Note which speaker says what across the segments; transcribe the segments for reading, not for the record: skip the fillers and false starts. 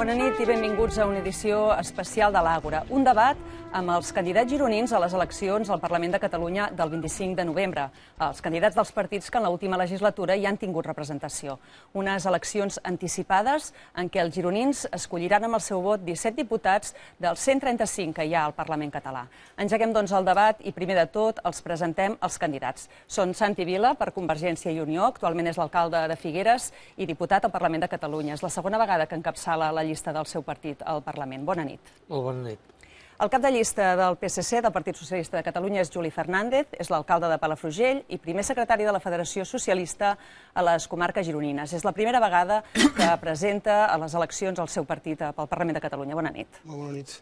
Speaker 1: Bona nit i benvinguts a una edició especial de l'Àgora. Un debat amb els candidats gironins a les eleccions al Parlament de Catalunya del 25 de novembre. Els candidats dels partits que en l'última legislatura hi han tingut representació. Unes eleccions anticipades en què els gironins escolliran amb el seu vot 17 diputats dels 135 que hi ha al Parlament català. Engeguem, doncs, el debat i, primer de tot, els presentem els candidats. Són Santi Vila, per Convergència i Unió, actualment és l'alcalde de Figueres i diputat al Parlament de Catalunya. És la segona vegada que encapçala la llista del seu partit al Parlament. Bona nit.
Speaker 2: Molt bona nit.
Speaker 1: El cap de llista del PSC, del Partit Socialista de Catalunya, és Juli Fernández, és l'alcalde de Palafrugell i primer secretari de la Federació Socialista a les comarques gironines. És la primera vegada que presenta a les eleccions el seu partit pel Parlament de Catalunya. Bona nit.
Speaker 2: Molt bona nit.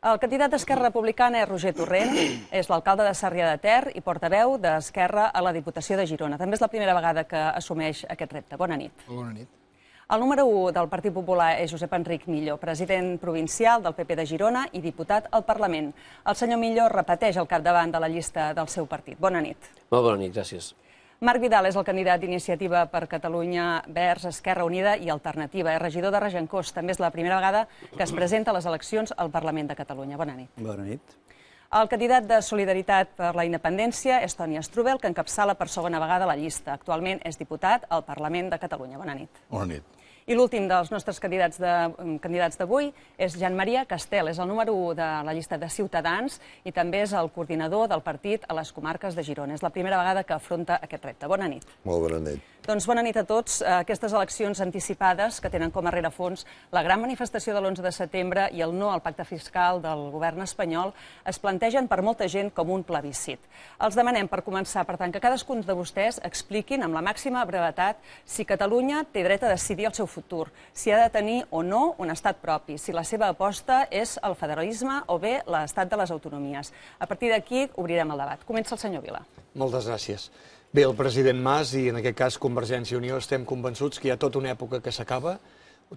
Speaker 1: El candidat d'Esquerra Republicana és Roger Torrent, és l'alcalde de Sarrià de Ter i portaveu d'Esquerra a la Diputació de Girona. També és la primera vegada que assumeix aquest repte. Bona nit.
Speaker 2: Molt bona nit.
Speaker 1: El número 1 del Partit Popular és Josep Enric Millo, president provincial del PP de Girona i diputat al Parlament. El senyor Millo repeteix al capdavant de la llista del seu partit. Bona nit.
Speaker 3: Molt bona nit, gràcies.
Speaker 1: Marc Vidal és el candidat d'Iniciativa per Catalunya Verds, Esquerra Unida i Alternativa. És regidor de Regencós. També és la primera vegada que es presenta a les eleccions al Parlament de Catalunya. Bona nit.
Speaker 2: Bona nit.
Speaker 1: El candidat de Solidaritat per la Independència és Toni Strubell, que encapçala per segona vegada la llista. Actualment és diputat al Parlament de Catalunya. Bona nit.
Speaker 2: Bona nit.
Speaker 1: I l'últim dels nostres candidats d'avui és Jan Maria Castel, és el número 1 de la llista de Ciutadans i també és el coordinador del partit a les comarques de Girona. És la primera vegada que afronta aquest repte. Bona nit.
Speaker 2: Molt bona nit.
Speaker 1: Doncs bona nit a tots. Aquestes eleccions anticipades que tenen com a rerefons la gran manifestació de l'11 de setembre i el no al pacte fiscal del govern espanyol es plantegen per molta gent com un plebiscit. Els demanem, per començar, per tant, que cadascun de vostès expliquin amb la màxima brevetat si Catalunya té dret a decidir el seu futur, si ha de tenir o no un estat propi, si la seva aposta és el federalisme o bé l'estat de les autonomies. A partir d'aquí obrirem el debat. Comença el senyor Vila.
Speaker 4: Moltes gràcies. Bé, el president Mas i en aquest cas Convergència i Unió estem convençuts que hi ha tota una època que s'acaba,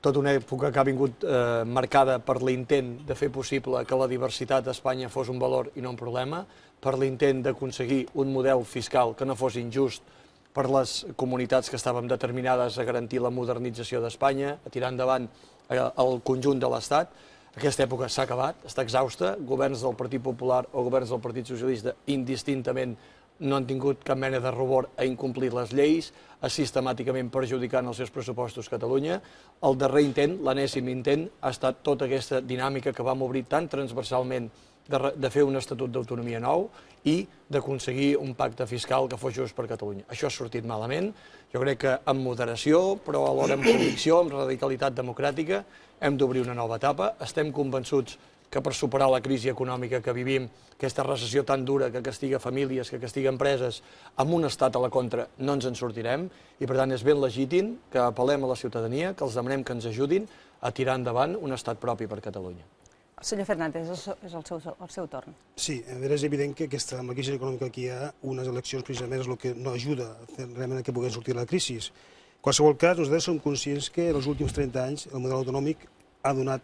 Speaker 4: tota una època que ha vingut marcada per l'intent de fer possible que la diversitat d'Espanya fos un valor i no un problema, per l'intent d'aconseguir un model fiscal que no fos injust per les comunitats que estàvem determinades a garantir la modernització d'Espanya, a tirar endavant el conjunt de l'Estat. Aquesta època s'ha acabat, està exhausta. Governs del Partit Popular o governs del Partit Socialista indistintament no han tingut cap mena de rubor a incomplir les lleis, sistemàticament perjudicant els seus pressupostos Catalunya. El darrer intent, l'enèsim intent, ha estat tota aquesta dinàmica que vam obrir tan transversalment de fer un estatut d'autonomia nou i d'aconseguir un pacte fiscal que fos just per Catalunya. Això ha sortit malament. Jo crec que amb moderació, però alhora amb convicció, amb radicalitat democràtica, hem d'obrir una nova etapa. Estem convençuts que per superar la crisi econòmica que vivim, aquesta recessió tan dura que castiga famílies, que castiga empreses, amb un estat a la contra no ens en sortirem i per tant és ben legítim que apel·lem a la ciutadania, que els demanem que ens ajudin a tirar endavant un estat propi per Catalunya.
Speaker 1: El senyor Fernández, és el seu torn.
Speaker 5: Sí, a veure, és evident que amb la crisi econòmica que hi ha, unes eleccions precisament és el que no ajuda realment que puguem sortir de la crisi. En qualsevol cas, nosaltres som conscients que en els últims 30 anys el model autonòmic ha donat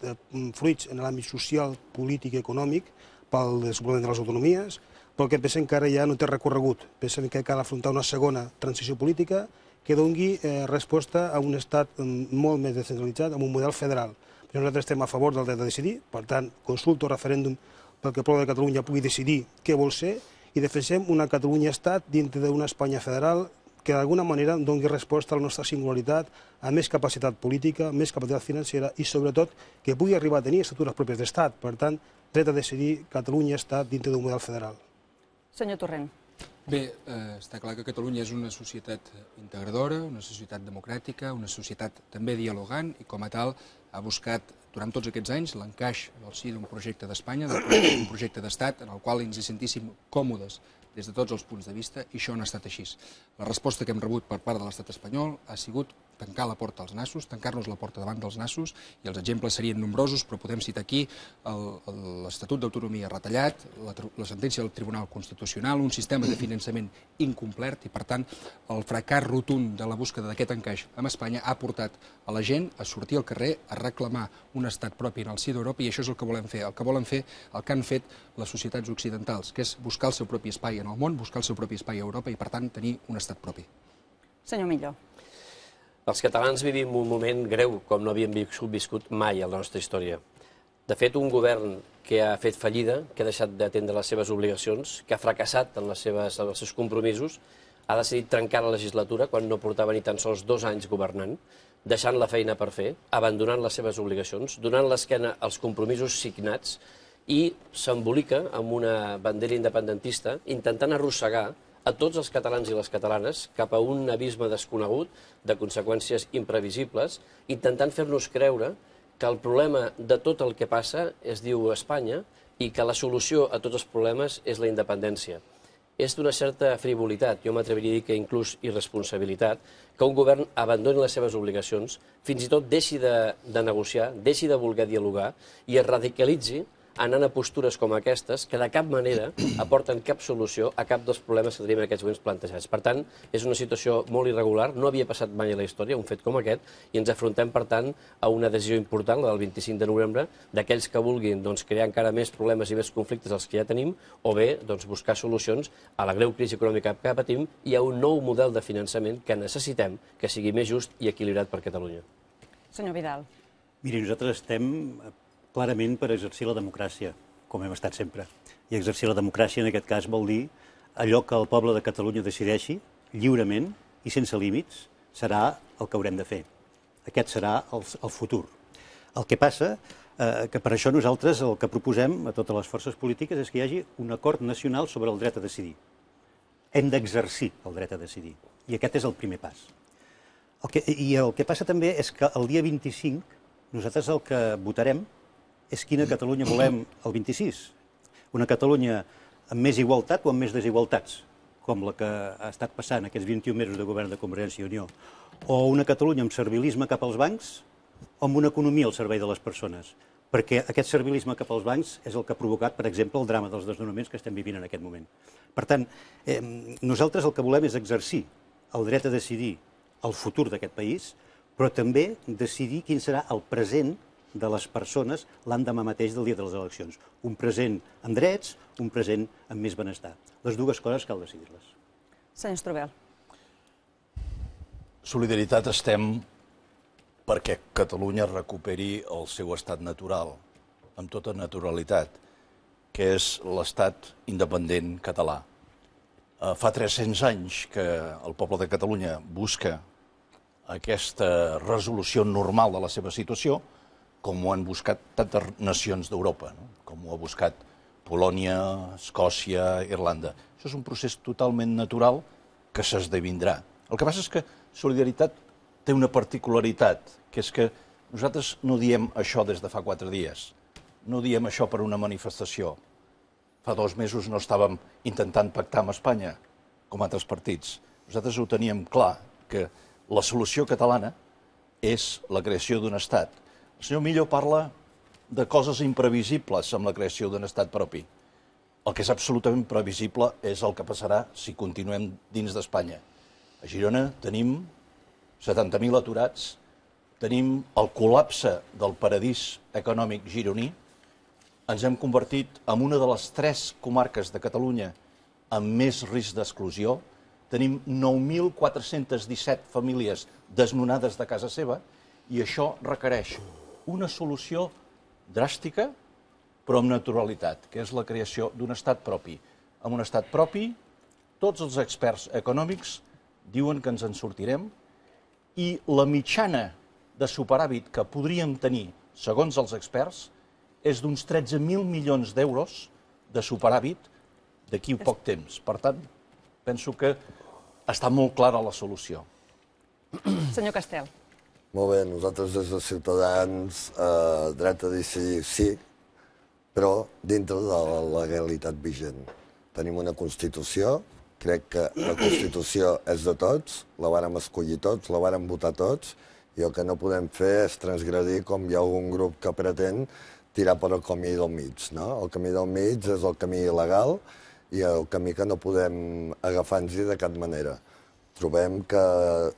Speaker 5: fruits en l'àmbit social, polític i econòmic pel desenvolupament de les autonomies, però que pensem que ara ja no té recorregut. Pensem que cal afrontar una segona transició política que doni resposta a un estat molt més descentralitzat, amb un model federal. Nosaltres estem a favor del dret a decidir, per tant, consulta o referèndum perquè el poble de Catalunya pugui decidir què vol ser i defensem una Catalunya-estat dintre d'una Espanya federal que d'alguna manera doni resposta a la nostra singularitat, a més capacitat política, més capacitat financera i sobretot que pugui arribar a tenir estructures pròpies d'estat. Per tant, dret a decidir, Catalunya-estat dintre d'un model federal.
Speaker 1: Senyor Torrent.
Speaker 6: Bé, està clar que Catalunya és una societat integradora, una societat democràtica, una societat també dialogant i com a tal ha buscat durant tots aquests anys l'encaix en el si d'un projecte d'Espanya, d'un projecte d'Estat en el qual ens hi sentíssim còmodes des de tots els punts de vista, i això no ha estat així. La resposta que hem rebut per part de l'estat espanyol ha sigut tancar la porta als nassos, tancar-nos la porta davant dels nassos, i els exemples serien nombrosos, però podem citar aquí l'Estatut d'Autonomia retallat, la sentència del Tribunal Constitucional, un sistema de finançament incomplert, i per tant el fracàs rotund de la búsqueda d'aquest encaix amb Espanya ha portat a la gent a sortir al carrer, a reclamar un estat propi en el si d'Europa, i això és el que volem fer, el que han fet les societats occidentals, que és buscar el seu propi espai en el món, buscar el seu propi espai a Europa i, per tant, tenir un estat propi.
Speaker 1: Senyor Millo.
Speaker 2: Els catalans vivim un moment greu, com no havíem viscut mai a la nostra història. De fet, un govern que ha fet fallida, que ha deixat d'atendre les seves obligacions, que ha fracassat en els seus compromisos, ha decidit trencar la legislatura quan no portava ni tan sols 2 anys governant, deixant la feina per fer, abandonant les seves obligacions, donant l'esquena als compromisos signats i s'embolica amb una bandera independentista, intentant arrossegar a tots els catalans i les catalanes cap a un abisme desconegut de conseqüències imprevisibles, intentant fer-nos creure que el problema de tot el que passa es diu Espanya i que la solució a tots els problemes és la independència. És d'una certa frivolitat, jo m'atreviria a dir que inclús irresponsabilitat, que un govern abandoni les seves obligacions, fins i tot deixi de negociar, deixi de voler dialogar i es radicalitzi anant a postures com aquestes, que de cap manera aporten cap solució a cap dels problemes que tenim en aquests moments plantejats. Per tant, és una situació molt irregular, no havia passat mai a la història, un fet com aquest, i ens afrontem, per tant, a una decisió important, la del 25 de novembre, d'aquells que vulguin crear encara més problemes i més conflictes dels que ja tenim, o bé buscar solucions a la greu crisi econòmica que patim i a un nou model de finançament que necessitem que sigui més just i equilibrat per Catalunya.
Speaker 1: Senyor Vidal.
Speaker 3: Miri, nosaltres estem clarament per exercir la democràcia, com hem estat sempre. I exercir la democràcia, en aquest cas, vol dir allò que el poble de Catalunya decideixi, lliurement i sense límits, serà el que haurem de fer. Aquest serà el futur. El que passa que per això nosaltres el que proposem a totes les forces polítiques és que hi hagi un acord nacional sobre el dret a decidir. Hem d'exercir el dret a decidir. I aquest és el primer pas. I el que passa també és que el dia 25 nosaltres el que votarem és quina Catalunya volem el 26. Una Catalunya amb més igualtat o amb més desigualtats, com la que ha estat passant aquests 21 mesos de govern de Convergència i Unió. O una Catalunya amb servilisme cap als bancs o amb una economia al servei de les persones. Perquè aquest servilisme cap als bancs és el que ha provocat, per exemple, el drama dels desnonaments que estem vivint en aquest moment. Per tant, nosaltres el que volem és exercir el dret a decidir el futur d'aquest país, però també decidir quin serà el present de les persones l'endemà mateix del dia de les eleccions. Un present amb drets, un present amb més benestar. Les dues coses cal decidir-les.
Speaker 1: Senyor Strubell.
Speaker 7: Solidaritat estem perquè Catalunya recuperi el seu estat natural, amb tota naturalitat, que és l'estat independent català. Fa 300 anys que el poble de Catalunya busca aquesta resolució normal de la seva situació, com ho han buscat tantes nacions d'Europa, com ho ha buscat Polònia, Escòcia, Irlanda. Això és un procés totalment natural que s'esdevindrà. El que passa és que Solidaritat té una particularitat, que és que nosaltres no diem això des de fa 4 dies, no diem això per una manifestació. Fa 2 mesos no estàvem intentant pactar amb Espanya, com altres partits. Nosaltres ho teníem clar, que la solució catalana és la creació d'un estat. El senyor Millo parla de coses imprevisibles amb la creació d'un estat propi. El que és absolutament previsible és el que passarà si continuem dins d'Espanya. A Girona tenim 70.000 aturats, tenim el col·lapse del paradís econòmic gironí, ens hem convertit en una de les 3 comarques de Catalunya amb més risc d'exclusió, tenim 9.417 famílies desnonades de casa seva i això requereix una solució dràstica, però amb naturalitat, que és la creació d'un estat propi. Amb un estat propi, tots els experts econòmics diuen que ens en sortirem i la mitjana de superàvit que podríem tenir, segons els experts, és d'uns 13.000 milions d'euros de superàvit d'aquí a poc temps. Per tant, penso que està molt clara la solució.
Speaker 1: Senyor Castel.
Speaker 8: Molt bé, nosaltres des de Ciutadans, dret a decidir sí, però dintre de la legalitat vigent. tenim una Constitució, crec que la Constitució és de tots, la vàrem escollir tots, la vàrem votar tots, i el que no podem fer és transgredir com hi ha algun grup que pretén tirar per el camí del mig. El camí del mig és el camí il·legal i el camí que no podem agafar-nos de cap manera. Trobem que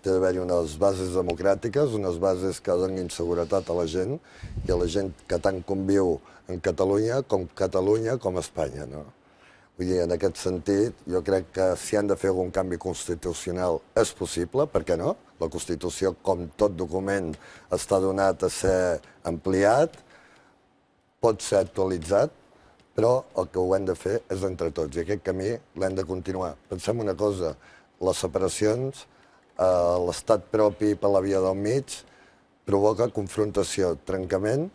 Speaker 8: té d'haver-hi unes bases democràtiques, unes bases que donin seguretat a la gent i a la gent que tant conviu en Catalunya com Espanya. Vull dir, en aquest sentit, jo crec que si han de fer algun canvi constitucional és possible, per què no? La Constitució, com tot document, està donat a ser ampliat, pot ser actualitzat, però el que ho hem de fer és entre tots, i aquest camí l'hem de continuar. Pensem una cosa, les separacions, l'estat propi per la via del mig, provoca confrontació, trencament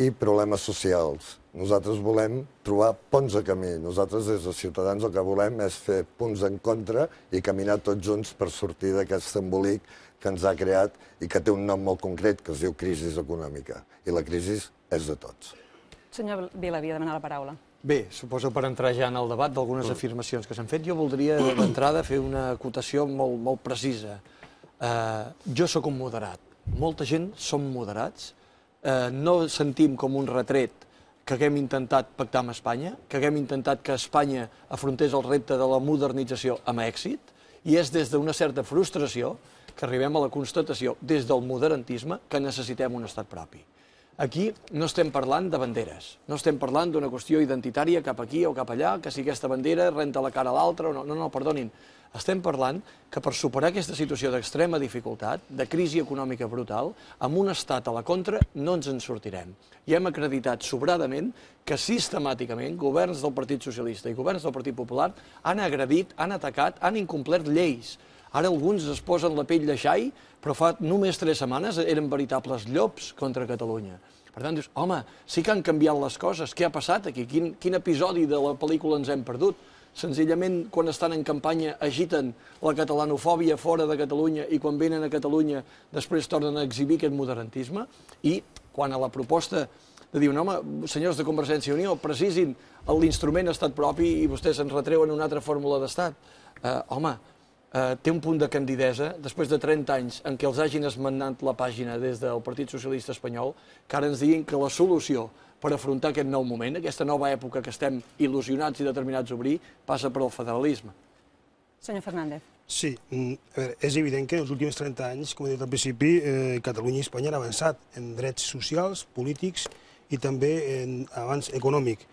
Speaker 8: i problemes socials. Nosaltres volem trobar ponts de camí. Nosaltres, des de Ciutadans, el que volem és fer punts en contra i caminar tots junts per sortir d'aquest embolic que ens ha creat i que té un nom molt concret, que es diu crisi econòmica. I la crisi és de tots.
Speaker 1: Senyor Vila, havia demanat la paraula.
Speaker 4: Bé, suposo per entrar ja en el debat d'algunes afirmacions que s'han fet, jo voldria d'entrada fer una acotació molt precisa. Jo sóc un moderat. Molta gent som moderats. No sentim com un retret que haguem intentat pactar amb Espanya, que haguem intentat que Espanya afrontés el repte de la modernització amb èxit, i és des d'una certa frustració que arribem a la constatació, des del moderantisme, que necessitem un estat propi. Aquí no estem parlant de banderes, no estem parlant d'una qüestió identitària cap aquí o cap allà, que si aquesta bandera renta la cara a l'altra, no, perdonin. Estem parlant que per superar aquesta situació d'extrema dificultat, de crisi econòmica brutal, amb un estat a la contra no ens en sortirem. I hem acreditat sobradament que sistemàticament governs del Partit Socialista i governs del Partit Popular han agredit, han atacat, han incomplert lleis. Ara alguns es posen la pell de xai, però fa només 3 setmanes eren veritables llops contra Catalunya. Per tant, dius, home, sí que han canviat les coses, què ha passat aquí? Quin episodi de la pel·lícula ens hem perdut? Senzillament, quan estan en campanya, agiten la catalanofòbia fora de Catalunya i quan venen a Catalunya després tornen a exhibir aquest moderantisme. I quan a la proposta de dir, home, senyors de Convergència i Unió, precisin l'instrument estat propi i vostès ens retreuen una altra fórmula d'estat. Home, té un punt de candidesa, després de 30 anys en què els hagin esmenat la pàgina des del Partit Socialista Espanyol, que ara ens diguin que la solució per afrontar aquest nou moment, aquesta nova època que estem il·lusionats i determinats a obrir, passa per el federalisme.
Speaker 1: Senyor Fernández.
Speaker 5: Sí, és evident que en els últims 30 anys, com he dit al principi, Catalunya i Espanya han avançat en drets socials, polítics i també en avanç econòmic.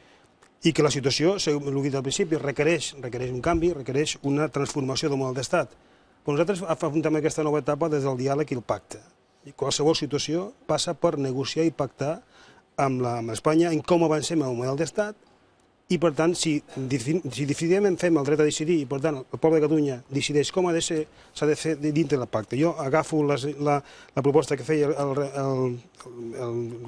Speaker 5: I que la situació, segons el que he dit al principi, requereix un canvi, requereix una transformació del model d'estat. Però nosaltres afrontem aquesta nova etapa des del diàleg i el pacte. I qualsevol situació passa per negociar i pactar amb Espanya en com avancem en el model d'estat i, per tant, si decididament fem el dret a decidir i, per tant, el poble de Catalunya decideix com ha de ser, s'ha de fer dintre del pacte. Jo agafo la proposta que feia el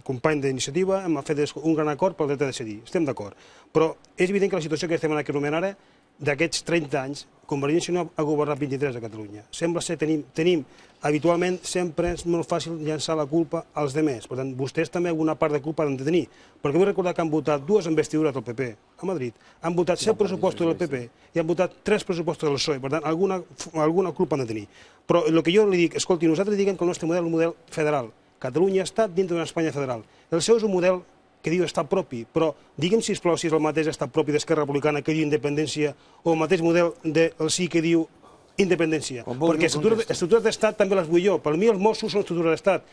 Speaker 5: company d'iniciativa, hem fet un gran acord pel dret a decidir. Estem d'acord. Però és evident que la situació que estem en aquest moment ara, d'aquests 30 anys, Convergència i Unió ha governat 23 a Catalunya. Sembla ser que tenim habitualment sempre és molt fàcil llançar la culpa als demés. Per tant, vostès també alguna part de culpa han de tenir. Perquè vull recordar que han votat 2 investidures del PP a Madrid, han votat 7 pressupostos del PP i han votat 3 pressupostos del PSOE. Per tant, alguna culpa han de tenir. Però el que jo li dic, escolti, nosaltres diguem que el nostre model és un model federal. Catalunya està dintre d'una Espanya federal. El seu és un model que diu estat propi, però digue'm, sisplau, si és el mateix estat propi d'Esquerra Republicana que diu independència o el mateix model del sí que diu independència. Perquè estructures d'estat també les vull jo. Per mi els Mossos són estructures d'estat.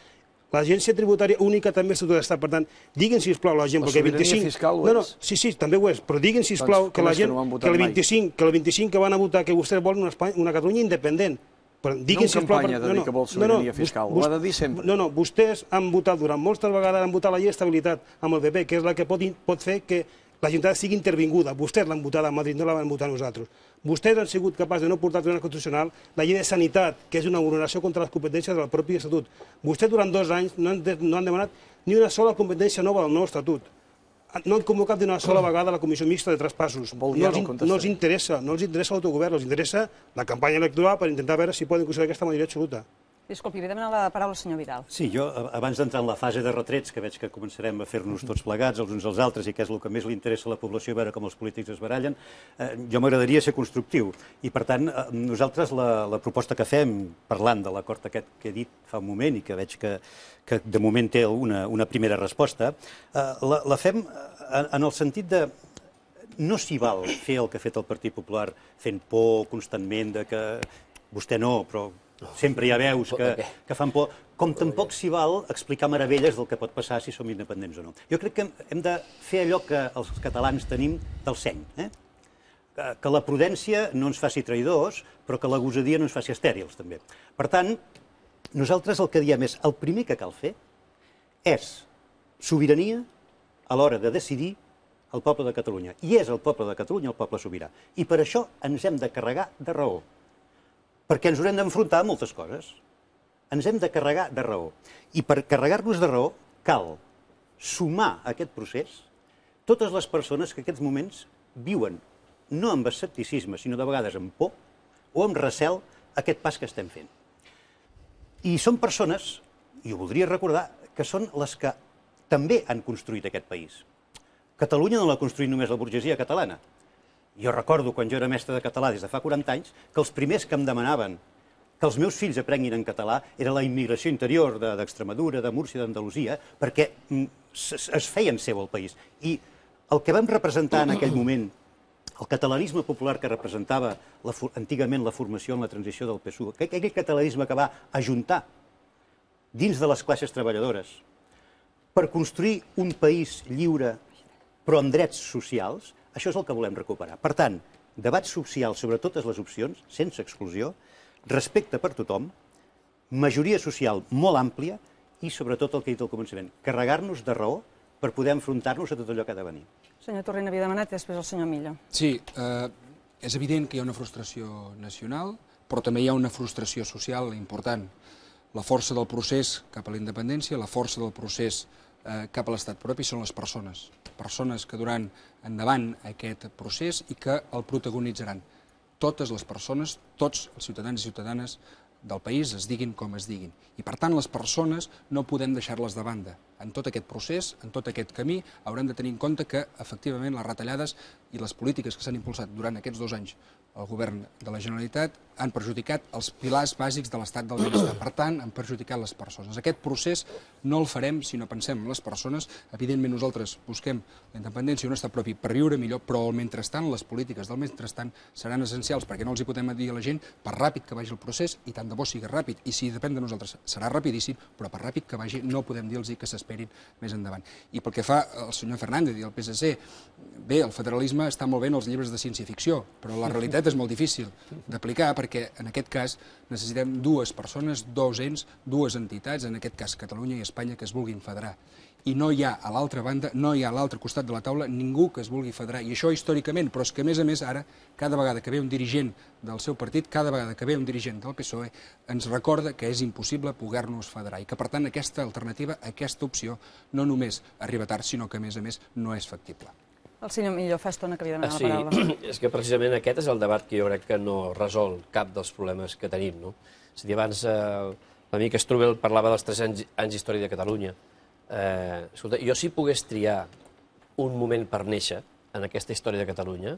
Speaker 5: L'Agència Tributària Única també és estructura d'estat. Per tant, digue'm, sisplau, la gent...
Speaker 4: La sobirania fiscal ho és?
Speaker 5: Sí, també ho és. Però digue'm, sisplau, que la gent, que el 25 que van a votar que vostès volen una Catalunya independent.
Speaker 4: No en campanya de dir que vol sobirania fiscal, ho ha de dir sempre.
Speaker 5: No, vostès han votat durant moltes vegades, han votat la llei d'estabilitat amb el PP, que és la que pot fer que la Generalitat sigui intervinguda. Vostès l'han votat a Madrid, no la van votar nosaltres. Vostès han sigut capaços de no portar a Tribunal Constitucional la llei de sanitat, que és una vulneració contra les competències del propi Estatut. Vostès durant 2 anys no han demanat ni una sola competència nova del nou Estatut. No han convocat d'una sola vegada la comissió mixta de traspassos. No els interessa l'autogovern, els interessa la campanya electoral per intentar veure si poden aconseguir aquesta majoria absoluta.
Speaker 1: Disculpi, li demana la paraula al senyor Vidal.
Speaker 3: Sí, jo, abans d'entrar en la fase de retrets, que veig que començarem a fer-nos tots plegats, els uns als altres, i que és el que més li interessa a la població, veure com els polítics es barallen, jo m'agradaria ser constructiu. I, per tant, nosaltres la proposta que fem, parlant de l'acord aquest que he dit fa un moment i que veig que de moment té una primera resposta, la fem en el sentit de no s'hi val fer el que ha fet el Partit Popular fent por constantment de que vostè no, però sempre hi ha veus que fan por, com tampoc s'hi val explicar meravelles del que pot passar si som independents o no. Jo crec que hem de fer allò que els catalans tenim del seny, que la prudència no ens faci traïdors, però que la gosadia no ens faci estèrils, també. Per tant, nosaltres el que diem és, el primer que cal fer és sobirania a l'hora de decidir el poble de Catalunya. I és el poble de Catalunya el poble sobirà. I per això ens hem de carregar de raó. Perquè ens haurem d'enfrontar a moltes coses. Ens hem de carregar de raó. I per carregar-nos de raó cal sumar a aquest procés totes les persones que en aquests moments viuen no amb escepticisme, sinó de vegades amb por o amb recel aquest pas que estem fent. I són persones, i ho voldria recordar, que són les que també han construït aquest país. Catalunya no l'ha construït només la burgesia catalana. Jo recordo, quan jo era mestre de català des de fa 40 anys, que els primers que em demanaven que els meus fills aprenguin en català era la immigració interior d'Extremadura, de Múrcia, d'Andalusia, perquè es feien seu el país. I el que vam representar en aquell moment, el catalanisme popular que representava antigament la formació en la transició del PSUV, aquell catalanisme que va ajuntar dins de les classes treballadores per construir un país lliure però amb drets socials, això és el que volem recuperar. Per tant, debat social sobre totes les opcions, sense exclusió, respecte per tothom, majoria social molt àmplia i, sobretot, el que he dit al començament, carregar-nos de raó per poder enfrontar-nos a tot allò que ha de venir.
Speaker 1: Senyor Torrent havia demanat i després el senyor Millo.
Speaker 6: Sí, és evident que hi ha una frustració nacional, però també hi ha una frustració social important. La força del procés cap a la independència, la força del procés cap a l'estat propi són les persones. Persones que duran endavant aquest procés i que el protagonitzaran. Totes les persones, tots els ciutadans i ciutadanes del país es diguin com es diguin. I per tant les persones no podem deixar-les de banda. En tot aquest procés, en tot aquest camí, haurem de tenir en compte que efectivament les retallades i les polítiques que s'han impulsat durant aquests 2 anys al govern de la Generalitat han perjudicat els pilars bàsics de l'estat del benestar. Per tant, han perjudicat les persones. Aquest procés no el farem si no pensem en les persones. Evidentment, nosaltres busquem la independència i un estat propi per viure millor, però al mentrestant, les polítiques del mentrestant seran essencials perquè no els hi podem dir a la gent per ràpid que vagi el procés, i tant de bo sigui ràpid. I si depèn de nosaltres serà rapidíssim, però per ràpid que vagi no podem dir-los que s'esperin més endavant. I pel que fa al senyor Fernández i al PSC, bé, el federalisme està molt bé en els llibres de ciència-ficció, però la realitat és molt difícil d'aplicar perquè en aquest cas necessitem 2 persones, 2 ens, 2 entitats, en aquest cas Catalunya i Espanya, que es vulguin federar. I no hi ha a l'altra banda, no hi ha a l'altre costat de la taula ningú que es vulgui federar. I això històricament, però és que a més ara, cada vegada que ve un dirigent del seu partit, cada vegada que ve un dirigent del PSOE, ens recorda que és impossible poder-nos federar i que per tant aquesta alternativa, aquesta opció, no només arriba tard, sinó que a més no és factible.
Speaker 1: El senyor Millo fa estona que havia demanat la paraula.
Speaker 2: Sí, és que precisament aquest és el debat que jo crec que no resol cap dels problemes que tenim, no? És a dir, abans l'amic Strubel parlava dels 3 anys d'història de Catalunya. Escolta, jo si pogués triar un moment per néixer en aquesta història de Catalunya,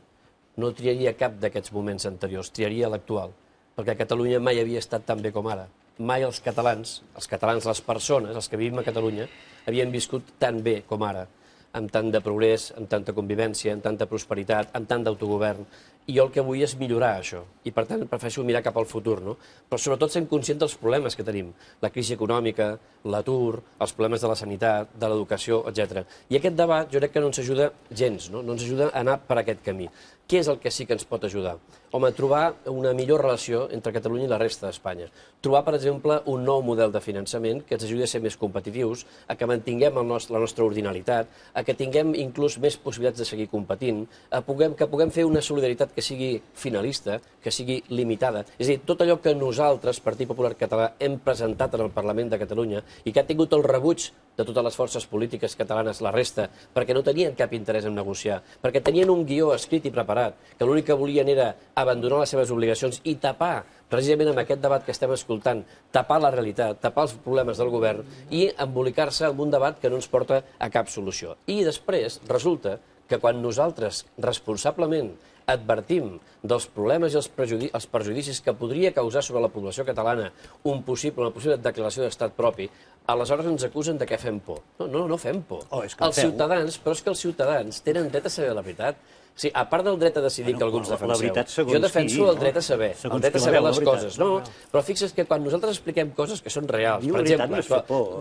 Speaker 2: no triaria cap d'aquests moments anteriors, triaria l'actual, perquè Catalunya mai havia estat tan bé com ara. Mai els catalans, les persones, els que vivim a Catalunya, havien viscut tan bé com ara, amb tant de progrés, amb tanta convivència, amb tanta prosperitat, amb tant d'autogovern. I jo el que vull és millorar això. I, per tant, prefereixo mirar cap al futur, no? Però, sobretot, sent conscient dels problemes que tenim. La crisi econòmica, l'atur, els problemes de la sanitat, de l'educació, etc. I aquest debat jo crec que no ens ajuda gens, no? No ens ajuda a anar per aquest camí. Què és el que sí que ens pot ajudar? Home, trobar una millor relació entre Catalunya i la resta d'Espanya. Trobar, per exemple, un nou model de finançament que ens ajudi a ser més competitius, a que mantinguem la nostra ordinalitat, a que tinguem inclús més possibilitats de seguir competint, que puguem fer una solidaritat que sigui finalista, que sigui limitada. És a dir, tot allò que nosaltres, Partit Popular Català, hem presentat en el Parlament de Catalunya i que ha tingut el rebuig de totes les forces polítiques catalanes, la resta, perquè no tenien cap interès en negociar, perquè tenien un guió escrit i preparat separat, que l'únic que volien era abandonar les seves obligacions i tapar, precisament amb aquest debat que estem escoltant, tapar la realitat, tapar els problemes del govern i embolicar-se en un debat que no ens porta a cap solució. I després resulta que quan nosaltres responsablement advertim dels problemes i els perjudicis que podria causar sobre la població catalana una possible declaració d'estat propi, aleshores ens acusen de que fem por. No fem por. Els ciutadans, però és que els ciutadans tenen dret a saber la veritat. O sigui, a part del dret a decidir que alguns defenseu, jo defenso el dret a saber, les coses. No, però fixa't que quan nosaltres expliquem coses que són reals, per exemple,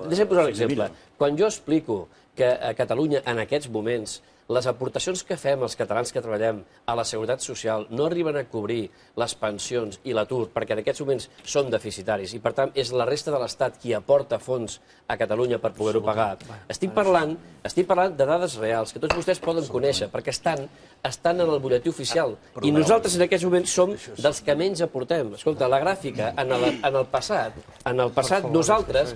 Speaker 2: deixa'm posar un exemple. Quan jo explico que a Catalunya en aquests moments les aportacions que fem els catalans que treballem a la Seguretat Social no arriben a cobrir les pensions i l'atur, perquè en aquests moments són deficitaris i, per tant, és la resta de l'Estat qui aporta fons a Catalunya per poder-ho pagar. Estic parlant de dades reals, que tots vostès poden conèixer, perquè estan en el butlletí oficial. I nosaltres en aquests moments som dels que menys aportem. Escolta, la gràfica, en el passat nosaltres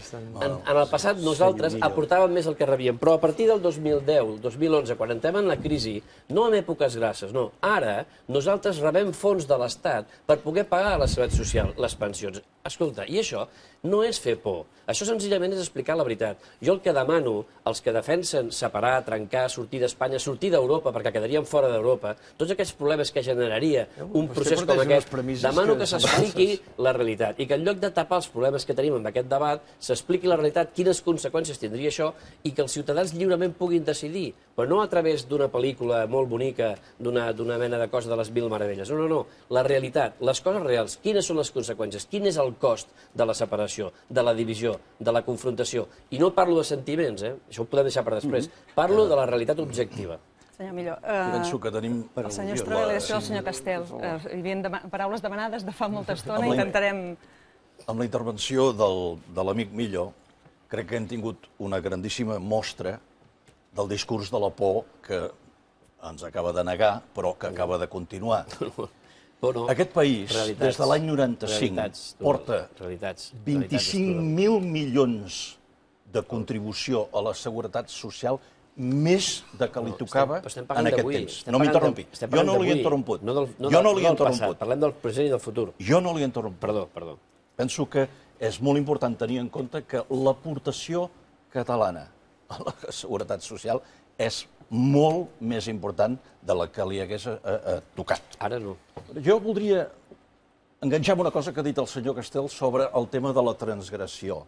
Speaker 2: aportàvem més el que rebíem, però a partir del 2010, 2011, quan entrem en la crisi, no en èpoques grasses, no. Ara, nosaltres rebem fons de l'Estat per poder pagar a la Seguretat Social les pensions. Escolta, i això no és fer por. Això senzillament és explicar la veritat. Jo el que demano als que defensen separar, trencar, sortir d'Espanya, sortir d'Europa, perquè quedaríem fora d'Europa, tots aquests problemes que generaria un procés com aquest, demano que s'expliqui la realitat i que en lloc de tapar els problemes que tenim amb aquest debat, s'expliqui la realitat, quines conseqüències tindria això i que els ciutadans lliurement puguin decidir, però no a través d'una pel·lícula molt bonica, d'una mena de cosa de les mil meravelles. No. La realitat, les coses reals, quines són les conseqüències, quin és el cost de la separació, de la divisió, de la confrontació. I no parlo de sentiments, això ho podem deixar per després. Parlo de la realitat objectiva.
Speaker 1: Senyor Millo,
Speaker 7: penso que tenim...
Speaker 1: el senyor Estrada i després el senyor Castel. Hi havia paraules demanades de fa molta estona, intentarem...
Speaker 7: Amb la intervenció de l'amic Millo, crec que hem tingut una grandíssima mostra del discurs de la por que ens acaba de negar, però que acaba de continuar. Aquest país, des de l'any 95, porta 25.000 milions de contribució a la Seguretat Social més de que li tocava en aquest temps. No m'interrompi. Jo no l'he interromput. Jo no l'he interromput.
Speaker 2: Parlem del present i del futur.
Speaker 7: Jo no l'he interromput.
Speaker 2: Perdó.
Speaker 7: Penso que és molt important tenir en compte que l'aportació catalana a la Seguretat Social és molt més important de la que li hagués tocat.
Speaker 2: Ara no.
Speaker 7: Jo voldria enganxar una cosa que ha dit el senyor Castel sobre el tema de la transgressió.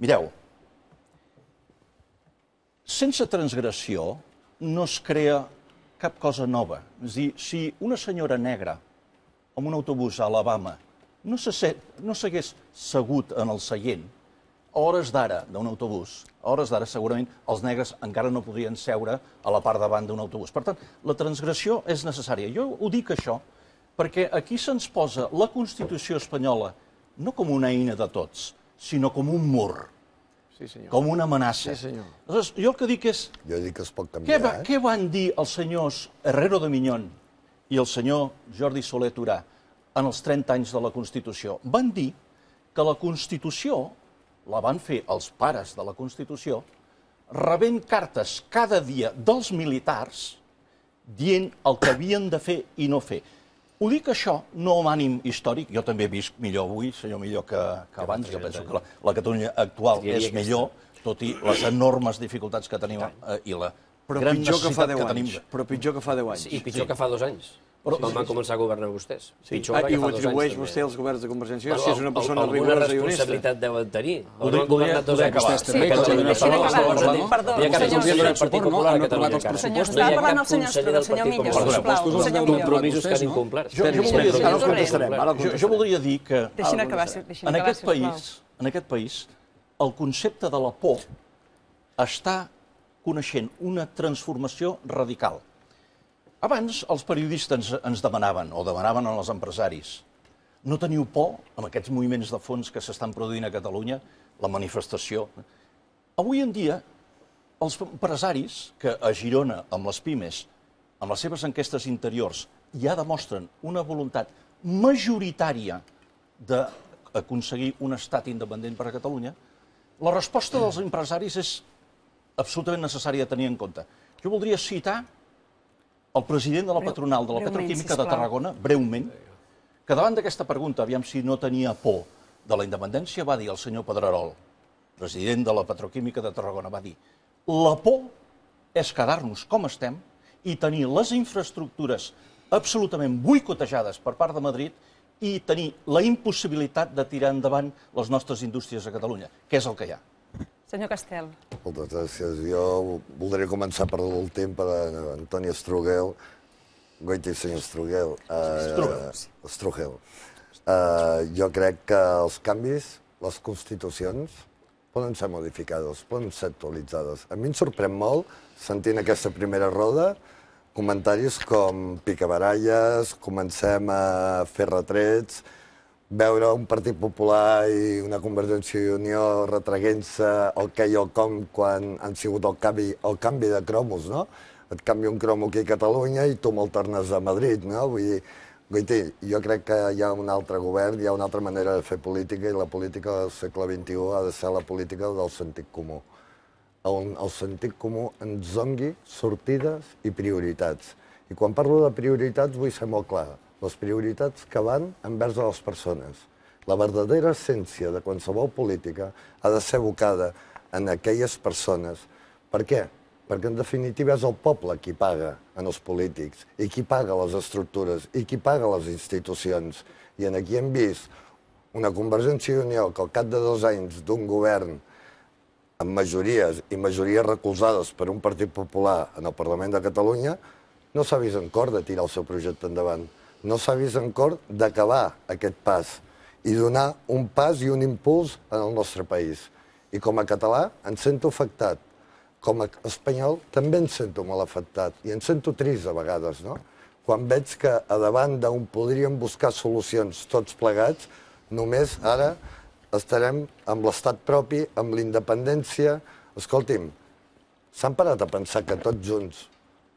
Speaker 7: Mireu, sense transgressió no es crea cap cosa nova. És a dir, si una senyora negra amb un autobús a Alabama no s'hagués segut en el seient, a hores d'ara d'un autobús, a hores d'ara segurament els negres encara no podrien seure a la part davant d'un autobús. Per tant, la transgressió és necessària. Jo ho dic això perquè aquí se'ns posa la Constitució espanyola no com una eina de tots, sinó com un mur, com una amenaça. Aleshores, jo el que dic és...
Speaker 8: Jo dic que es pot canviar.
Speaker 7: Què van dir els senyors Herrero de Miñón i el senyor Jordi Soler Turà en els 30 anys de la Constitució? Van dir que la Constitució la van fer els pares de la Constitució, rebent cartes cada dia dels militars dient el que havien de fer i no fer. Ho dic això no amb ànim històric, jo també visc millor avui, senyor Millo, que abans. Jo penso que la Catalunya actual és millor, tot i les enormes dificultats que tenim i la gran necessitat que tenim.
Speaker 4: Però pitjor que fa 10 anys.
Speaker 2: I pitjor que fa 2 anys. Quan van començar a governar vostès.
Speaker 4: I ho atribueix vostè als governs de Convergència i Unió, si és una persona rigorosa i honesta.
Speaker 2: Alguna responsabilitat deuen tenir.
Speaker 7: Ho han governat 2 anys.
Speaker 1: Deixin acabar.
Speaker 2: No hi ha cap conseller del Partit Popular a Catalunya encara.
Speaker 1: Senyor, estava parlant el senyor Estrada, el senyor Millo, sisplau.
Speaker 2: Compromisos que han incomplert.
Speaker 7: Jo voldria dir que
Speaker 1: deixin acabar,
Speaker 7: en aquest país el concepte de la por està coneixent una transformació radical. Abans els periodistes ens demanaven, o demanaven als empresaris, no teniu por amb aquests moviments de fons que s'estan produint a Catalunya, la manifestació. Avui en dia, els empresaris que a Girona, amb les pimes, amb les seves enquestes interiors, ja demostren una voluntat majoritària d'aconseguir un estat independent per a Catalunya, la resposta dels empresaris és absolutament necessària de tenir en compte. Jo voldria citar el president de la patronal de la Petroquímica de Tarragona, breument, que davant d'aquesta pregunta, aviam si no tenia por de la independència, va dir el senyor Pedrerol, president de la Petroquímica de Tarragona, va dir: la por és quedar-nos com estem i tenir les infraestructures absolutament boicotejades per part de Madrid i tenir la impossibilitat de tirar endavant les nostres indústries a Catalunya, que és el que hi ha.
Speaker 1: Senyor Castel.
Speaker 8: Moltes gràcies. Jo voldria començar per l'últim, per Antoni Strugel. Goiti, senyor Strugel. Strugel. Jo crec que els canvis, les constitucions, poden ser modificades, poden ser actualitzades. A mi em sorprèn molt, sentint aquesta primera roda, comentaris com picabaralles, comencem a fer retrets, veure un Partit Popular i una Convergència i Unió retraguent-se el què i el com quan han sigut el canvi de cromos, no? Et canvia un cromo aquí a Catalunya i tu me'l tornes a Madrid, no? Vull dir, Goiti, jo crec que hi ha un altre govern, hi ha una altra manera de fer política i la política del segle XXI ha de ser la política del sentit comú. On el sentit comú ens doni sortides i prioritats. I quan parlo de prioritats vull ser molt clar. Les prioritats que van envers a les persones. La verdadera essència de qualsevol política ha de ser abocada en aquelles persones. Per què? Perquè en definitiva és el poble qui paga en els polítics i qui paga les estructures i qui paga les institucions. I aquí hem vist una Convergència i Unió que al cap de 2 anys d'un govern amb majories i majories recolzades per un Partit Popular en el Parlament de Catalunya no s'ha vist en cor de tirar el seu projecte endavant. No s'ha vist en cor d'acabar aquest pas i donar un pas i un impuls en el nostre país. I com a català em sento afectat. Com a espanyol també em sento molt afectat i em sento trist a vegades, no? Quan veig que a davant d'on podríem buscar solucions tots plegats, només ara estarem amb l'estat propi, amb la independència. Escolti'm, s'han parat a pensar que tots junts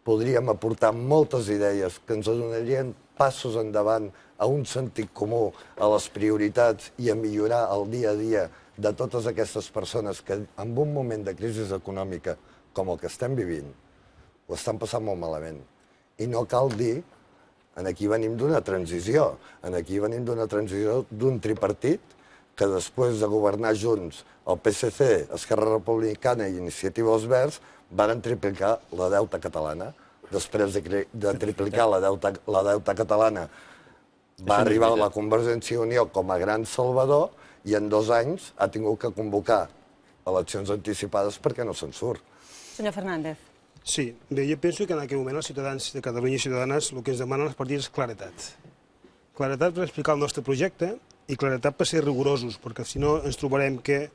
Speaker 8: podríem aportar moltes idees que ens donarien passos endavant a un sentit comú, a les prioritats i a millorar el dia a dia de totes aquestes persones que en un moment de crisi econòmica com el que estem vivint ho estan passant molt malament. I no cal dir, aquí venim d'una transició, aquí venim d'una transició d'un tripartit que després de governar junts el PSC, Esquerra Republicana i Iniciativa dels Verds van triplicar la deuta catalana. Després de triplicar la deuta catalana va arribar la Convergència i Unió com a gran salvador i en 2 anys ha tingut que convocar eleccions anticipades perquè no se'n surt.
Speaker 1: Senyor Fernández.
Speaker 5: Sí, bé, jo penso que en aquell moment els ciutadans de Catalunya i ciutadanes el que ens demanen els partits és claretat. Claretat per explicar el nostre projecte i claretat per ser rigorosos, perquè si no ens trobarem que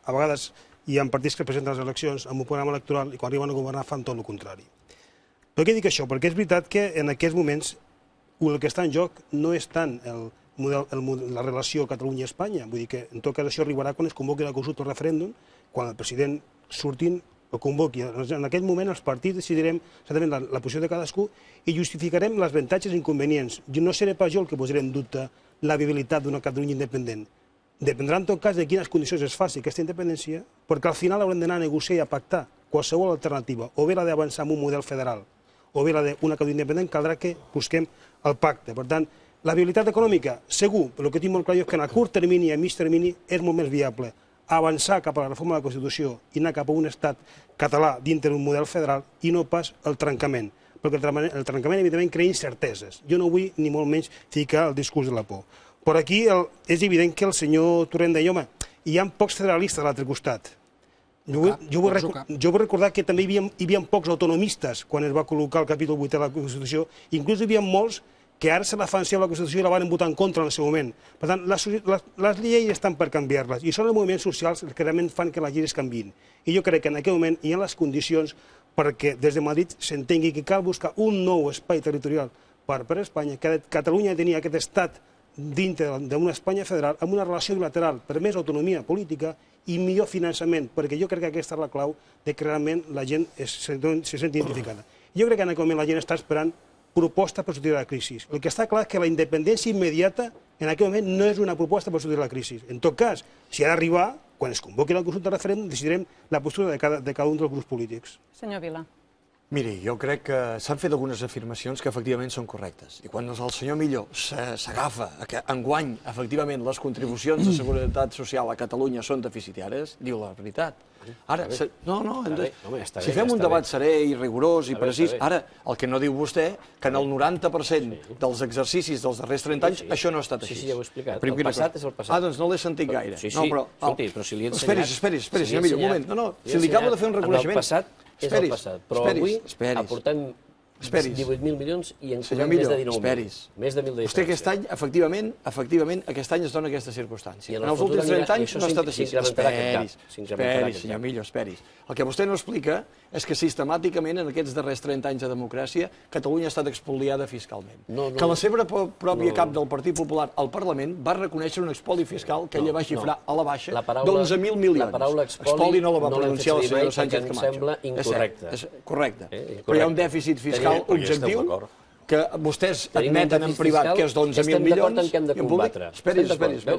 Speaker 5: a vegades hi ha partits que presenten les eleccions amb un programa electoral i quan arriben a governar fan tot el contrari. Per què dic això? Perquè és veritat que en aquests moments el que està en joc no és tant la relació Catalunya-Espanya, vull dir que en tot cas això arribarà quan es convoqui la consulta o el referèndum, quan el president surtin el convoqui. En aquell moment els partits decidirem exactament la posició de cadascú i justificarem els avantatges i inconvenients. No seré pas jo el que posaré en dubte la viabilitat d'una Catalunya independent. Dependrà en tot cas de quines condicions es faci aquesta independència, perquè al final haurem d'anar a negociar i a pactar qualsevol alternativa, o bé la d'avançar en un model federal, o bé la d'una Catalunya independent, caldrà que busquem el pacte. Per tant, la viabilitat econòmica, segur, però el que tinc molt clar és que en el curt termini i a mig termini és molt més viable avançar cap a la reforma de la Constitució i anar cap a un estat català dintre d'un model federal i no pas el trencament, perquè el trencament evidentment crea incerteses. Jo no vull ni molt menys ficar el discurs de la por. Però aquí és evident que el senyor Torrent deia, home, hi ha pocs federalistes a l'altre costat. Jo vull recordar que també hi havia pocs autonomistes quan es va col·locar el capítol 8 de la Constitució, inclús hi havia molts que ara se la fan seva la Constitució i la van votar en contra en el seu moment. Per tant, les lleis estan per canviar-les i són els moviments socials els que realment fan que les lleis canviïn. I jo crec que en aquest moment hi ha les condicions perquè des de Madrid s'entengui que cal buscar un nou espai territorial per Espanya, que Catalunya tenia aquest estat dintre d'una Espanya federal amb una relació bilateral per més autonomia política i millor finançament, perquè jo crec que aquesta és la clau de que realment la gent se senti identificada. Jo crec que en aquest moment la gent està esperant proposta per sortir de la crisi. El que està clar és que la independència immediata en aquest moment no és una proposta per sortir de la crisi. En tot cas, si ha d'arribar, quan es convoqui la consulta de referèndum, decidirem la postura de cada un dels grups polítics.
Speaker 1: Senyor Vila.
Speaker 4: Miri, jo crec que s'han fet algunes afirmacions que efectivament són correctes. I quan el senyor Millo s'agafa que enguany, efectivament, les contribucions de seguretat social a Catalunya són deficitàries, diu la veritat. Ara, si fem un debat serè i rigorós i precís, ara, el que no diu vostè, que en el 90% dels exercicis dels darrers 30 anys això no ha estat així.
Speaker 2: Sí, ja ho he explicat. El passat és el passat.
Speaker 4: Ah, doncs no l'he sentit gaire.
Speaker 2: Sí, escolti, però si li he ensenyat...
Speaker 4: Esperi, senyor Millo, un moment. No, si li acabo de fer un reconeixement...
Speaker 2: En el passat és el passat, però avui aportem 18.000 milions i en cobrem més de 19.000. Més de 1.000
Speaker 4: Vostè aquest any, efectivament, aquest any es dona aquesta circumstància. En els últims 30 anys no ha estat així. Esperi, senyor Millo, esperi. El que vostè no explica és que sistemàticament en aquests darrers 30 anys de democràcia Catalunya ha estat expoliada fiscalment. Que la seva pròpia cap del Partit Popular al Parlament va reconèixer un expoli fiscal que ella va xifrar a la baixa d'11.000 milions.
Speaker 2: La paraula
Speaker 4: expoli no la va pronunciar la senyora Sánchez Camacho.
Speaker 2: Em sembla incorrecte.
Speaker 4: Correcte. Però hi ha un dèficit fiscal objectiu que vostès admeten en privat que és d'11.000 milions.
Speaker 2: Estem d'acord en què hem de combatre.
Speaker 4: Esperi.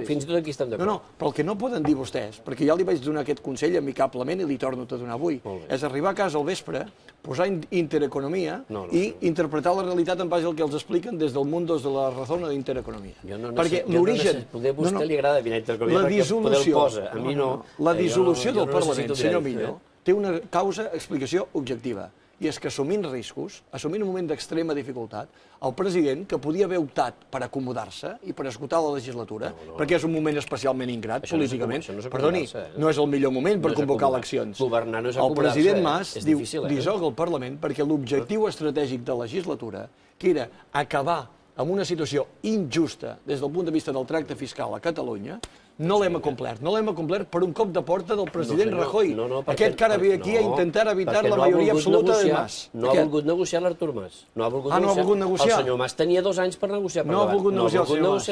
Speaker 2: Fins i tot aquí estem d'acord.
Speaker 4: No, però el que no poden dir vostès, perquè ja li vaig donar aquest consell amicablement i li torno a donar avui, és arribar a casa al vespre, posar intereconomia i interpretar la realitat en base al que els expliquen des del Mundo de la Razón de Intereconomia. Perquè l'origen...
Speaker 2: Poder a vostè li agrada mirar Intereconomia perquè poder el posa. A mi no.
Speaker 4: La dissolució del Parlament, senyor Millo, té una causa, explicació objectiva. I és que assumint riscos, assumint un moment d'extrema dificultat, el president, que podia haver optat per acomodar-se i per esgotar la legislatura, perquè és un moment especialment ingrat políticament, perdoni, no és el millor moment per convocar eleccions. El president Mas diu, dissolt el Parlament perquè l'objectiu estratègic de legislatura, que era acabar amb una situació injusta des del punt de vista del tracte fiscal a Catalunya, no l'hem acomplert. No l'hem acomplert per un cop de porta del president Rajoy. Aquest que ara ve aquí a intentar evitar la majoria absoluta de Mas.
Speaker 2: No ha volgut negociar l'Artur Mas. No ha volgut negociar. El senyor Mas tenia 2 anys per negociar.
Speaker 4: No ha volgut negociar el senyor Mas.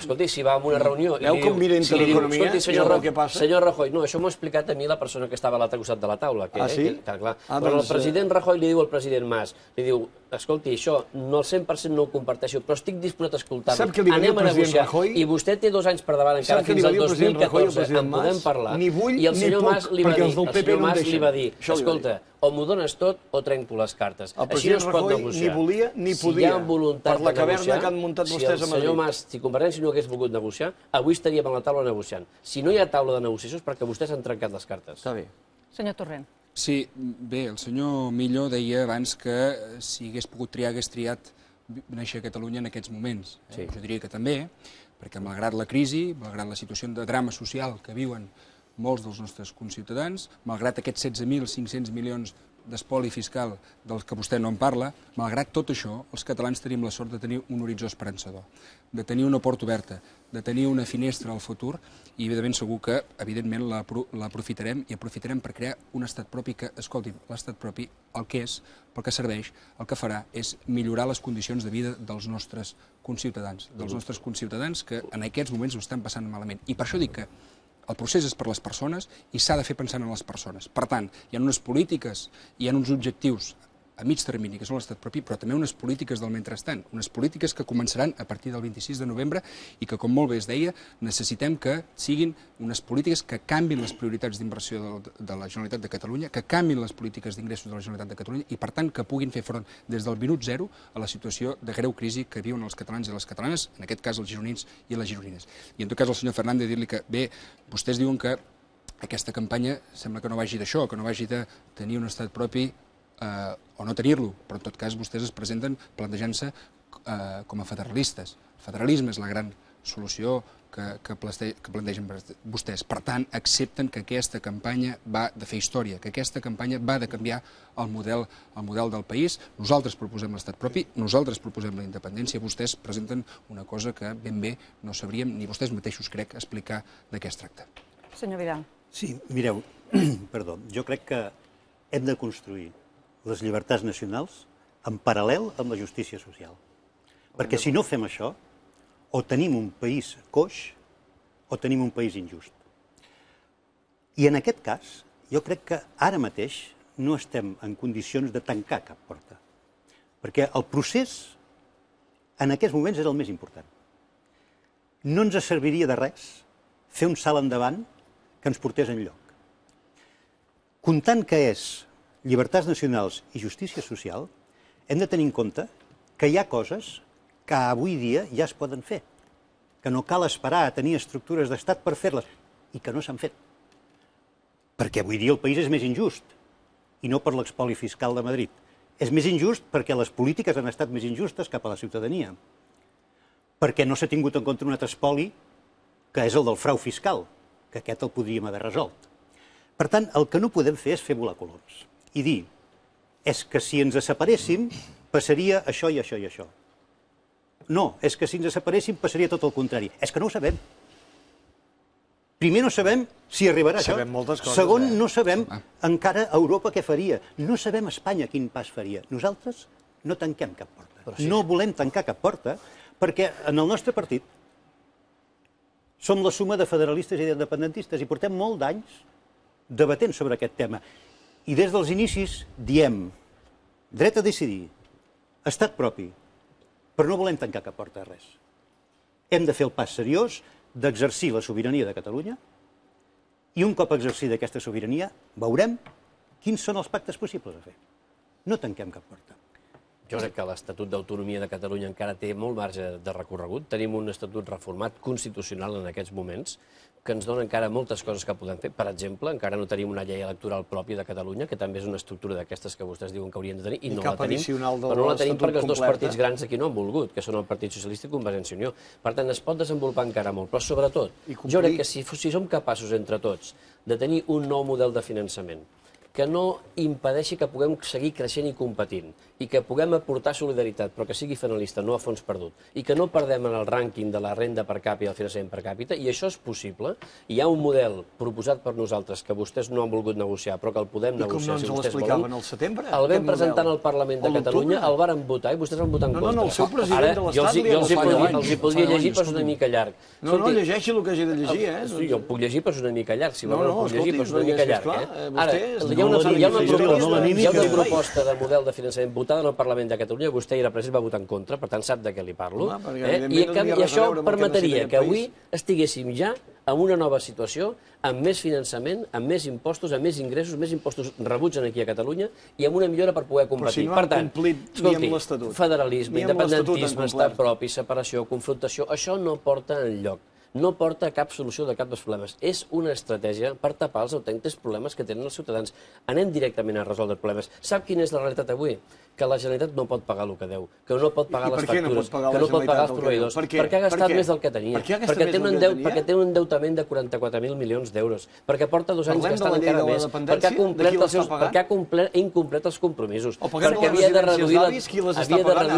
Speaker 2: Escolti, si va a una reunió i li diu, escolti, senyor Rajoy, no, això m'ho ha explicat a mi la persona que estava a l'altre costat de la taula.
Speaker 4: Ah, sí?
Speaker 2: Però el president Rajoy li diu al president Mas, li diu, escolti, això no al 100% no ho comparteixo, però estic disposat a escoltar-lo. Anem a negociar. I vostè té 2 anys per davant encara fins al 2014, en podem parlar. I el senyor Mas li va dir, escolta, o m'ho dones tot o trenco les cartes. Així no es pot negociar.
Speaker 4: Ni volia ni podia, per la caverna que han muntat vostès a Madrid.
Speaker 2: Si el senyor Mas, si Convergència no hagués volgut negociar, avui estaríem a la taula negociant. Si no hi ha taula de negociació és perquè vostès han trencat les cartes.
Speaker 4: Està bé.
Speaker 1: Senyor Torrent.
Speaker 6: Sí, bé, el senyor Millo deia abans que si hagués pogut triar, hagués triat néixer a Catalunya en aquests moments. Jo diria que també, perquè malgrat la crisi, malgrat la situació de drama social que viuen molts dels nostres conciutadans, malgrat aquests 16.500 milions d'espoli fiscal dels que vostè no en parla, malgrat tot això, els catalans tenim la sort de tenir un horitzó esperançador, de tenir una porta oberta, de tenir una finestra al futur i de ben segur que, evidentment, l'aprofitarem i aprofitarem per crear un estat propi que, escolti'm, l'estat propi, el que és, pel que serveix, el que farà és millorar les condicions de vida dels nostres conciutadans, que en aquests moments ho estan passant malament. I per això dic que el procés és per les persones i s'ha de fer pensant en les persones. Per tant, hi ha unes polítiques, hi ha uns objectius a mig termini, que són l'estat propi, però també unes polítiques del mentrestant, unes polítiques que començaran a partir del 26 de novembre i que, com molt bé es deia, necessitem que siguin unes polítiques que canvin les prioritats d'inversió de la Generalitat de Catalunya, que canvin les polítiques d'ingressos de la Generalitat de Catalunya i, per tant, que puguin fer front des del minut zero a la situació de greu crisi que viuen els catalans i les catalanes, en aquest cas els gironins i les gironines. I, en tot cas, al senyor Fernández dir-li que, bé, vostès diuen que aquesta campanya sembla que no vagi d'això, que no vagi de tenir un estat propi o no tenir-lo, però en tot cas vostès es presenten plantejant-se com a federalistes. El federalisme és la gran solució que plantegen vostès. Per tant, accepten que aquesta campanya va de fer història, que aquesta campanya va de canviar el model del país. Nosaltres proposem l'estat propi, nosaltres proposem la independència, vostès presenten una cosa que ben bé no sabríem, ni vostès mateixos, crec, explicar de què es tracta.
Speaker 1: Senyor Vidal.
Speaker 3: Sí, mireu, perdó, jo crec que hem de construir les llibertats nacionals en paral·lel amb la justícia social. Perquè si no fem això, o tenim un país coix o tenim un país injust. I en aquest cas, jo crec que ara mateix no estem en condicions de tancar cap porta. Perquè el procés en aquests moments és el més important. No ens serviria de res fer un salt endavant que ens portés enlloc. Comptant que és llibertats nacionals i justícia social, hem de tenir en compte que hi ha coses que avui dia ja es poden fer, que no cal esperar a tenir estructures d'estat per fer-les, i que no s'han fet. Perquè avui dia el país és més injust, i no per l'expoli fiscal de Madrid. És més injust perquè les polítiques han estat més injustes cap a la ciutadania, perquè no s'ha tingut en compte un altre espoli, que és el del frau fiscal, que aquest el podríem haver resolt. Per tant, el que no podem fer és fer volar coloms i dir, és que si ens separéssim passaria això i això i això. No, és que si ens separéssim passaria tot el contrari. És que no ho sabem. Primer no sabem si arribarà això.
Speaker 4: Sabem moltes coses.
Speaker 3: Segon, no sabem encara Europa què faria. No sabem Espanya quin pas faria. Nosaltres no tanquem cap porta. No volem tancar cap porta perquè en el nostre partit som la suma de federalistes i d'independentistes i portem molt d'anys debatent sobre aquest tema. I des dels inicis diem dret a decidir, estat propi, però no volem tancar cap porta a res. Hem de fer el pas seriós d'exercir la sobirania de Catalunya i un cop exercida aquesta sobirania veurem quins són els pactes possibles a fer. No tanquem cap porta.
Speaker 2: Jo crec que l'Estatut d'Autonomia de Catalunya encara té molt marge de recorregut. Tenim un estatut reformat constitucional en aquests moments que ens dona encara moltes coses que podem fer. Per exemple, encara no tenim una llei electoral pròpia de Catalunya, que també és una estructura d'aquestes que vostès diuen que haurien de tenir, i no la tenim. Però no la tenim perquè els dos partits grans aquí no han volgut, que són el Partit Socialista i Convergència i Unió. Per tant, es pot desenvolupar encara molt, però sobretot, jo crec que si som capaços entre tots de tenir un nou model de finançament que no impedeixi que puguem seguir creixent i competint, i que puguem aportar solidaritat, però que sigui finalista, no a fons perdut, i que no perdem en el rànquing de la renda per càpita i el finançament per càpita, i això és possible. Hi ha un model proposat per nosaltres que vostès no han volgut negociar, però que el podem negociar si vostès volen.
Speaker 4: I com no ens l'explicaven al setembre?
Speaker 2: El vam presentar al Parlament de Catalunya, el varen votar i vostès van votar en contra.
Speaker 4: No, el seu president de l'Estat li
Speaker 2: els hi podria llegir, però és una mica llarg.
Speaker 4: No, llegeixi el que hagi de llegir, eh?
Speaker 2: Sí, jo el puc llegir, però és una mica llarg. Si voleu, el puc llegir, però és una mica llarg.
Speaker 3: Ara,
Speaker 2: hi ha una proposta de model de finançament votada en el Parlament de Catalunya, vostè hi era present, va votar en contra, per tant sap de què li parlo, i això permetria que avui estiguéssim ja en una nova situació, amb més finançament, amb més impostos, amb més ingressos, més impostos rebuts aquí a Catalunya i amb una millora per poder competir.
Speaker 4: Per tant, escolti,
Speaker 2: federalisme, independentisme, estat propi, separació, confrontació, això no porta enlloc. No porta a cap solució de cap dels problemes. És una estratègia per tapar els autèntics problemes que tenen els ciutadans. Anem directament a resoldre problemes. Sap quina és la realitat avui? Que la Generalitat no pot pagar el que deu, que no pot pagar les factures, que no pot pagar els proveïdors, perquè ha gastat més del que tenia, perquè té un endeutament de 44.000 milions d'euros, perquè porta 2 anys gastant encara més, perquè ha incomplert els compromisos, perquè havia de reduir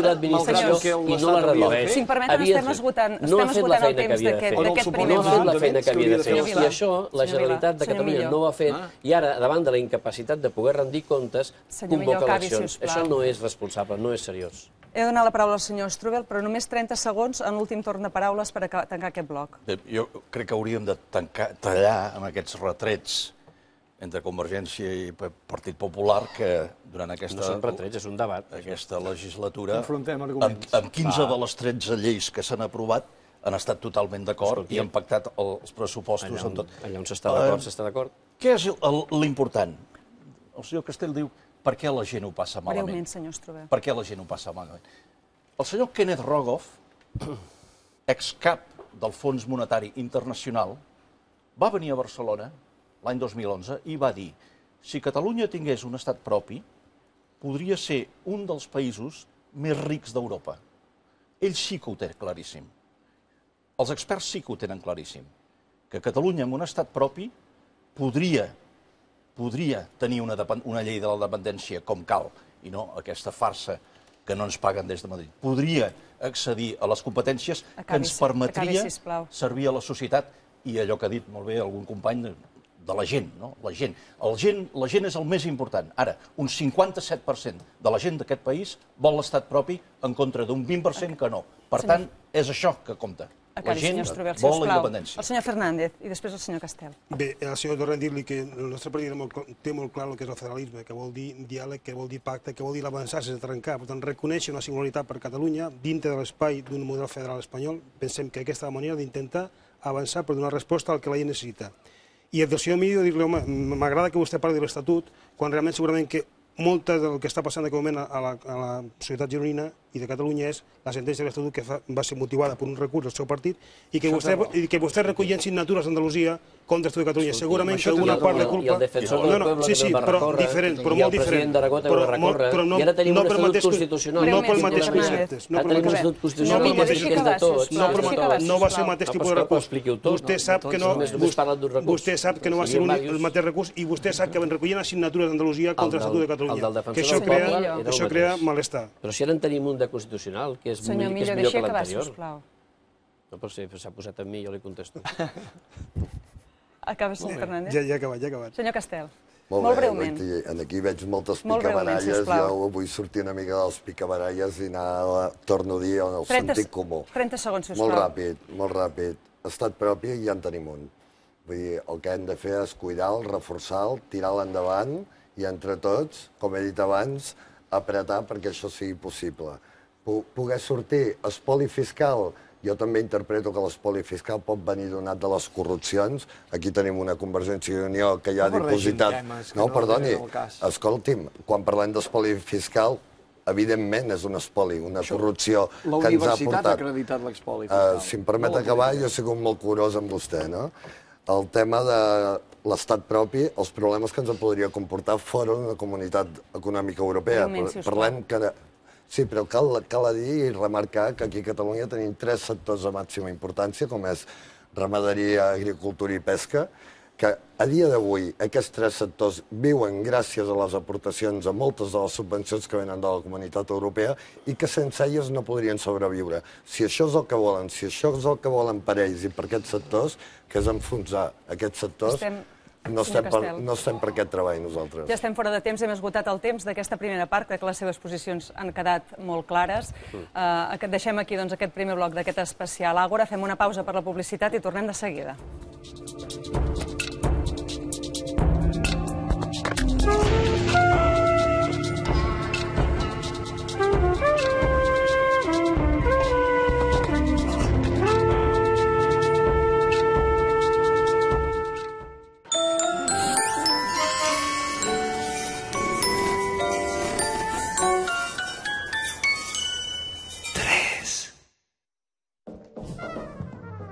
Speaker 2: l'administració i no la redueix.
Speaker 1: Si em permeten, estem esgotant el temps d'aquest primer
Speaker 2: bloc. No ha fet la feina que havia de fer. I això la Generalitat de Catalunya no ho ha fet, i ara, davant de la incapacitat de poder rendir comptes, convoca eleccions. Això no és responsable, no és seriós.
Speaker 1: He donat la paraula al senyor Strubell, però només 30 segons en l'últim torn de paraules per tancar aquest bloc.
Speaker 7: Jo crec que hauríem de tallar amb aquests retrets entre Convergència i Partit Popular que durant aquesta...
Speaker 2: No són retrets, és un debat.
Speaker 7: Aquesta legislatura, amb 15 de les 13 lleis que s'han aprovat, han estat totalment d'acord i han pactat els pressupostos amb tot.
Speaker 2: Allà on s'està d'acord, s'està d'acord.
Speaker 7: Què és l'important? El senyor Castell diu per què la gent ho passa malament.
Speaker 1: Breument, senyor Strubell.
Speaker 7: Per què la gent ho passa malament. El senyor Kenneth Rogoff, excap del Fons Monetari Internacional, va venir a Barcelona l'any 2011 i va dir si Catalunya tingués un estat propi, podria ser un dels països més rics d'Europa. Ell sí que ho té claríssim. Els experts sí que ho tenen claríssim. Que Catalunya, amb un estat propi, podria tenir una llei de la dependència com cal, i no aquesta farsa que no ens paguen des de Madrid. Podria accedir a les competències que ens permetria servir a la societat i allò que ha dit molt bé algun company de la gent, no? La gent és el més important. Ara, un 57% de la gent d'aquest país vol l'estat propi en contra d'un 20% que no. Per tant, és això que compta. La gent vol la independència.
Speaker 1: El senyor Fernández i després el senyor Castel.
Speaker 5: Bé, al senyor Torrent dir-li que el nostre partit té molt clar el que és el federalisme, que vol dir diàleg, que vol dir pacte, que vol dir l'avançar sense trencar. Per tant, reconèixer una singularitat per Catalunya dintre de l'espai d'un model federal espanyol. Pensem que aquesta és la manera d'intentar avançar per donar resposta al que la gent necessita. I el senyor Millo dir-li, home, m'agrada que vostè parli de l'Estatut, quan realment segurament que molt del que està passant en aquest moment a la societat gironina i de Catalunya és la sentència de l'Estatut que va ser motivada per un recurs del seu partit i que vostè recollien signatures a Andalusia contra l'Estatut de Catalunya. Segurament que alguna part de culpa...
Speaker 2: I el defensor del poble també va recórrer,
Speaker 5: però molt diferent.
Speaker 2: I el president d'Aragó també va recórrer. I ara tenim un estatut constitucional.
Speaker 5: No pel mateix concepte.
Speaker 2: No pel mateix concepte.
Speaker 5: No va ser el mateix tipus de recurs. Vostè sap que no va ser el mateix recurs i vostè sap que van recollir les signatures d'Andalusia contra l'Estatut de Catalunya. Que això crea malestar.
Speaker 2: Però si ara en tenim un de constitucional, que és millor que l'anterior. No, però si s'ha posat amb mi, jo li contesto.
Speaker 1: Acaba, senyor Fernández.
Speaker 5: Ja he acabat.
Speaker 1: Senyor Castel,
Speaker 8: molt
Speaker 1: breument.
Speaker 8: Aquí veig moltes picabaralles, jo vull sortir una mica dels picabaralles i anar, torno a dir, al sentit comú.
Speaker 1: 30 segons, sisplau.
Speaker 8: Molt ràpid. Estat propi ja en tenim un. Vull dir, el que hem de fer és cuidar-lo, reforçar-lo, tirar-lo endavant i entre tots, com he dit abans, apretar perquè això sigui possible. Poder sortir espoli fiscal, jo també interpreto que l'espoli fiscal pot venir donat de les corrupcions. Aquí tenim una Convergència i Unió que ja ha dipositat... No, perdoni, escolti'm, quan parlem d'espoli fiscal, evidentment és un espoli, una corrupció que ens ha portat...
Speaker 4: La universitat ha acreditat l'espoli fiscal.
Speaker 8: Si em permet acabar, jo he sigut molt curós amb vostè, no? El tema de l'estat propi, els problemes que ens podria comportar fora d'una comunitat econòmica europea. Parlem que... Sí, però cal dir i remarcar que aquí a Catalunya tenim 3 sectors de màxima importància, com és ramaderia, agricultura i pesca, que a dia d'avui aquests 3 sectors viuen gràcies a les aportacions a moltes de les subvencions que venen de la comunitat europea i que sense elles no podrien sobreviure. Si això és el que volen, si això és el que volen per ells i per aquests sectors, que és enfonsar aquests sectors, no estem per aquest treball nosaltres.
Speaker 1: Ja estem fora de temps, hem esgotat el temps d'aquesta primera part, crec que les seves posicions han quedat molt clares. Deixem aquí aquest primer bloc d'aquest especial Àgora, fem una pausa per la publicitat i tornem de seguida.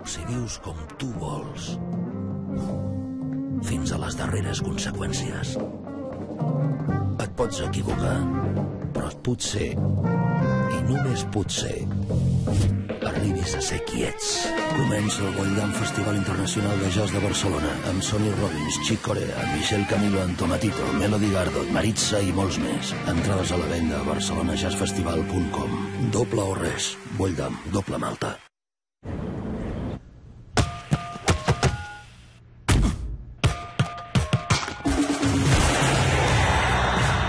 Speaker 9: Si vius com tu vols, fins a les darreres conseqüències. Et pots equivocar, però potser, i només potser, arribis a ser qui ets. Comença el Goldam Festival Internacional de Jazz de Barcelona amb Sonny Rollins, Chick Corea, Michel Camilo, Antomatito, Melody Gardot, Maritza i molts més. Entrades a la venda a barcelonajazzfestival.com. Doble o res. Goldam, doble malta.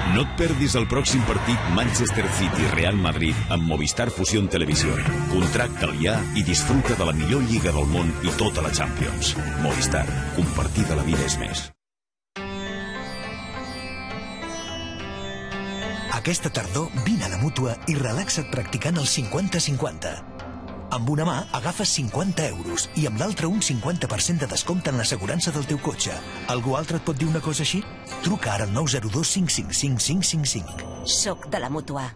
Speaker 10: No et perdis el pròxim partit Manchester City-Real Madrid amb Movistar Fusión Televisión. Contracta'l ja i disfruta de la millor lliga del món i tota la Champions. Movistar. Compartida la vida és més.
Speaker 11: Aquesta tardor vine a la Mútua i relaxa't practicant el 50-50. Amb una mà agafes 50 euros i amb l'altra un 50% de descompte en l'assegurança del teu cotxe. Algú altre et pot dir una cosa així? Truca ara al 902 555 555.
Speaker 12: Soc de la Mútua.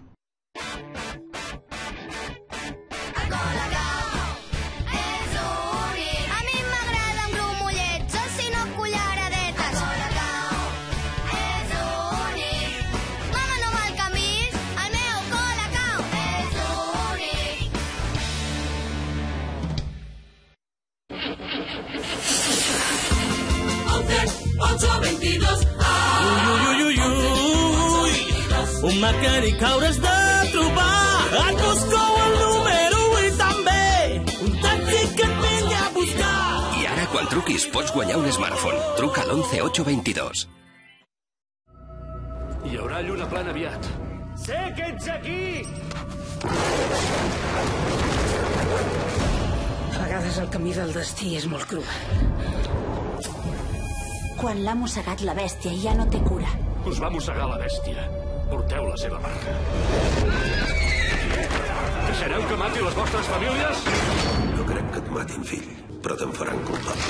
Speaker 13: Un maquer i caure's de trobar. Et busco el número i també un taxi que et vingui a buscar.
Speaker 14: I ara, quan truquis, pots guanyar un smartphone. Truca al 11 822.
Speaker 15: Hi haurà lluna plena aviat.
Speaker 13: Sé que ets aquí!
Speaker 16: A vegades el camí del destí és molt cruel.
Speaker 12: Quan l'ha mossegat la bèstia i ja no té cura.
Speaker 15: Us va mossegar la bèstia. Porteu la seva marca. Deixareu que mati les vostres famílies?
Speaker 17: No crec que et matin, fill, però te'n faran culpable.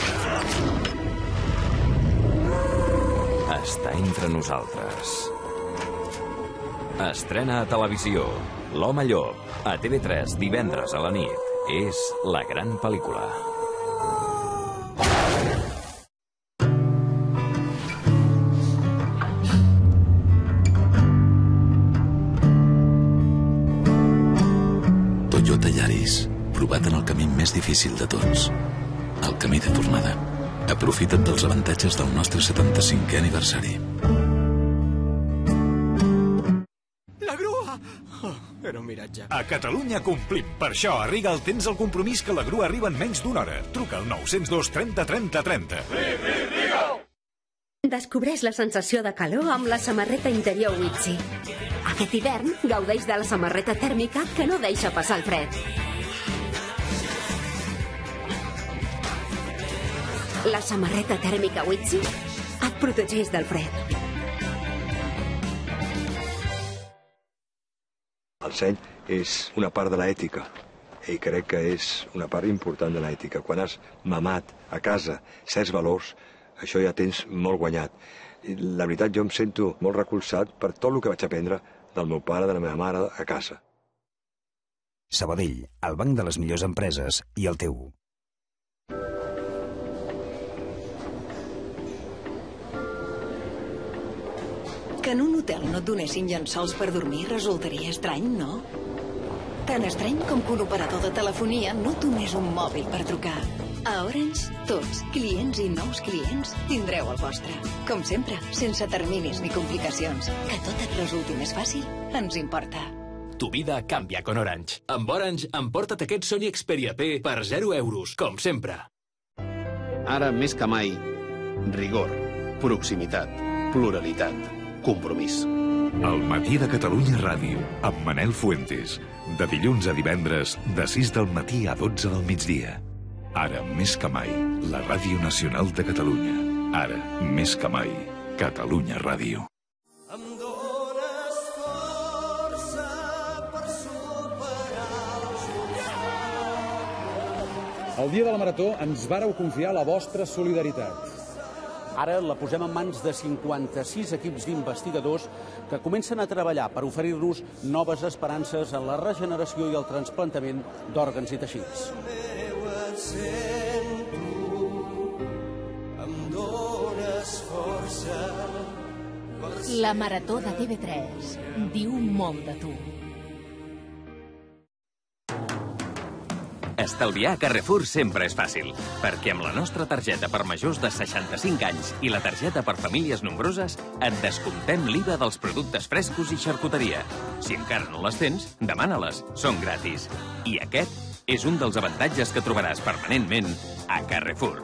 Speaker 17: està entre nosaltres. Estrena a televisió L'Home Llop, a TV3 divendres a la nit. És la gran pel·lícula.
Speaker 18: Toyota Yaris, provat en el camí més difícil de tots, el camí de tornada. Aprofita't dels avantatges del nostre 75è aniversari.
Speaker 19: La grua! Era un miratge. A Catalunya complim. Per això arriba el temps al compromís que la grua arriba en menys d'una hora. Truca al 902 30 30 30.
Speaker 20: Descobreix la sensació de calor amb la samarreta interior Witsi. Aquest hivern gaudeix de la samarreta tèrmica que no deixa passar el fred. La samarreta tèrmica Witsi et protegeix del fred.
Speaker 21: El seny és una part de l'ètica i crec que és una part important de l'ètica. Quan has mamat a casa certs valors, això ja tens molt guanyat. I la veritat, jo em sento molt recolzat per tot el que vaig aprendre del meu pare, de la meva mare, a casa.
Speaker 22: Sabadell, el banc de les millors empreses i el teu.
Speaker 23: Que en un hotel no et donessin llençols per dormir resultaria estrany, no? Tan estrany com que un operador de telefonia no et donés un mòbil per trucar. A Orange, tots, clients i nous clients, tindreu el vostre. Com sempre, sense terminis ni complicacions. Que tot et resulti més fàcil, ens importa.
Speaker 24: Tu vida canvia con Orange. Amb Orange, emporta't aquest Sony Xperia P per 0 euros, com sempre.
Speaker 25: Ara, més que mai, rigor, proximitat, pluralitat, compromís.
Speaker 19: El matí de Catalunya Ràdio, amb Manel Fuentes. De dilluns a divendres, de 6 del matí a 12 del migdia. Ara, més que mai, la Ràdio Nacional de Catalunya. Ara, més que mai, Catalunya Ràdio.
Speaker 26: El dia de la Marató ens vàreu confiar la vostra solidaritat. Ara la posem en mans de 56 equips d'investigadors que comencen a treballar per oferir-nos noves esperances en la regeneració i el trasplantament d'òrgans i teixits.
Speaker 27: La Marató de TV3 diu molt de tu.
Speaker 17: Estalviar a Carrefour sempre és fàcil, perquè amb la nostra targeta per majors de 65 anys i la targeta per famílies nombroses et descomptem l'IVA dels productes frescos i xarcuteria. Si encara no les tens, demana-les, són gratis. I aquest és un dels avantatges que trobaràs permanentment a Carrefour.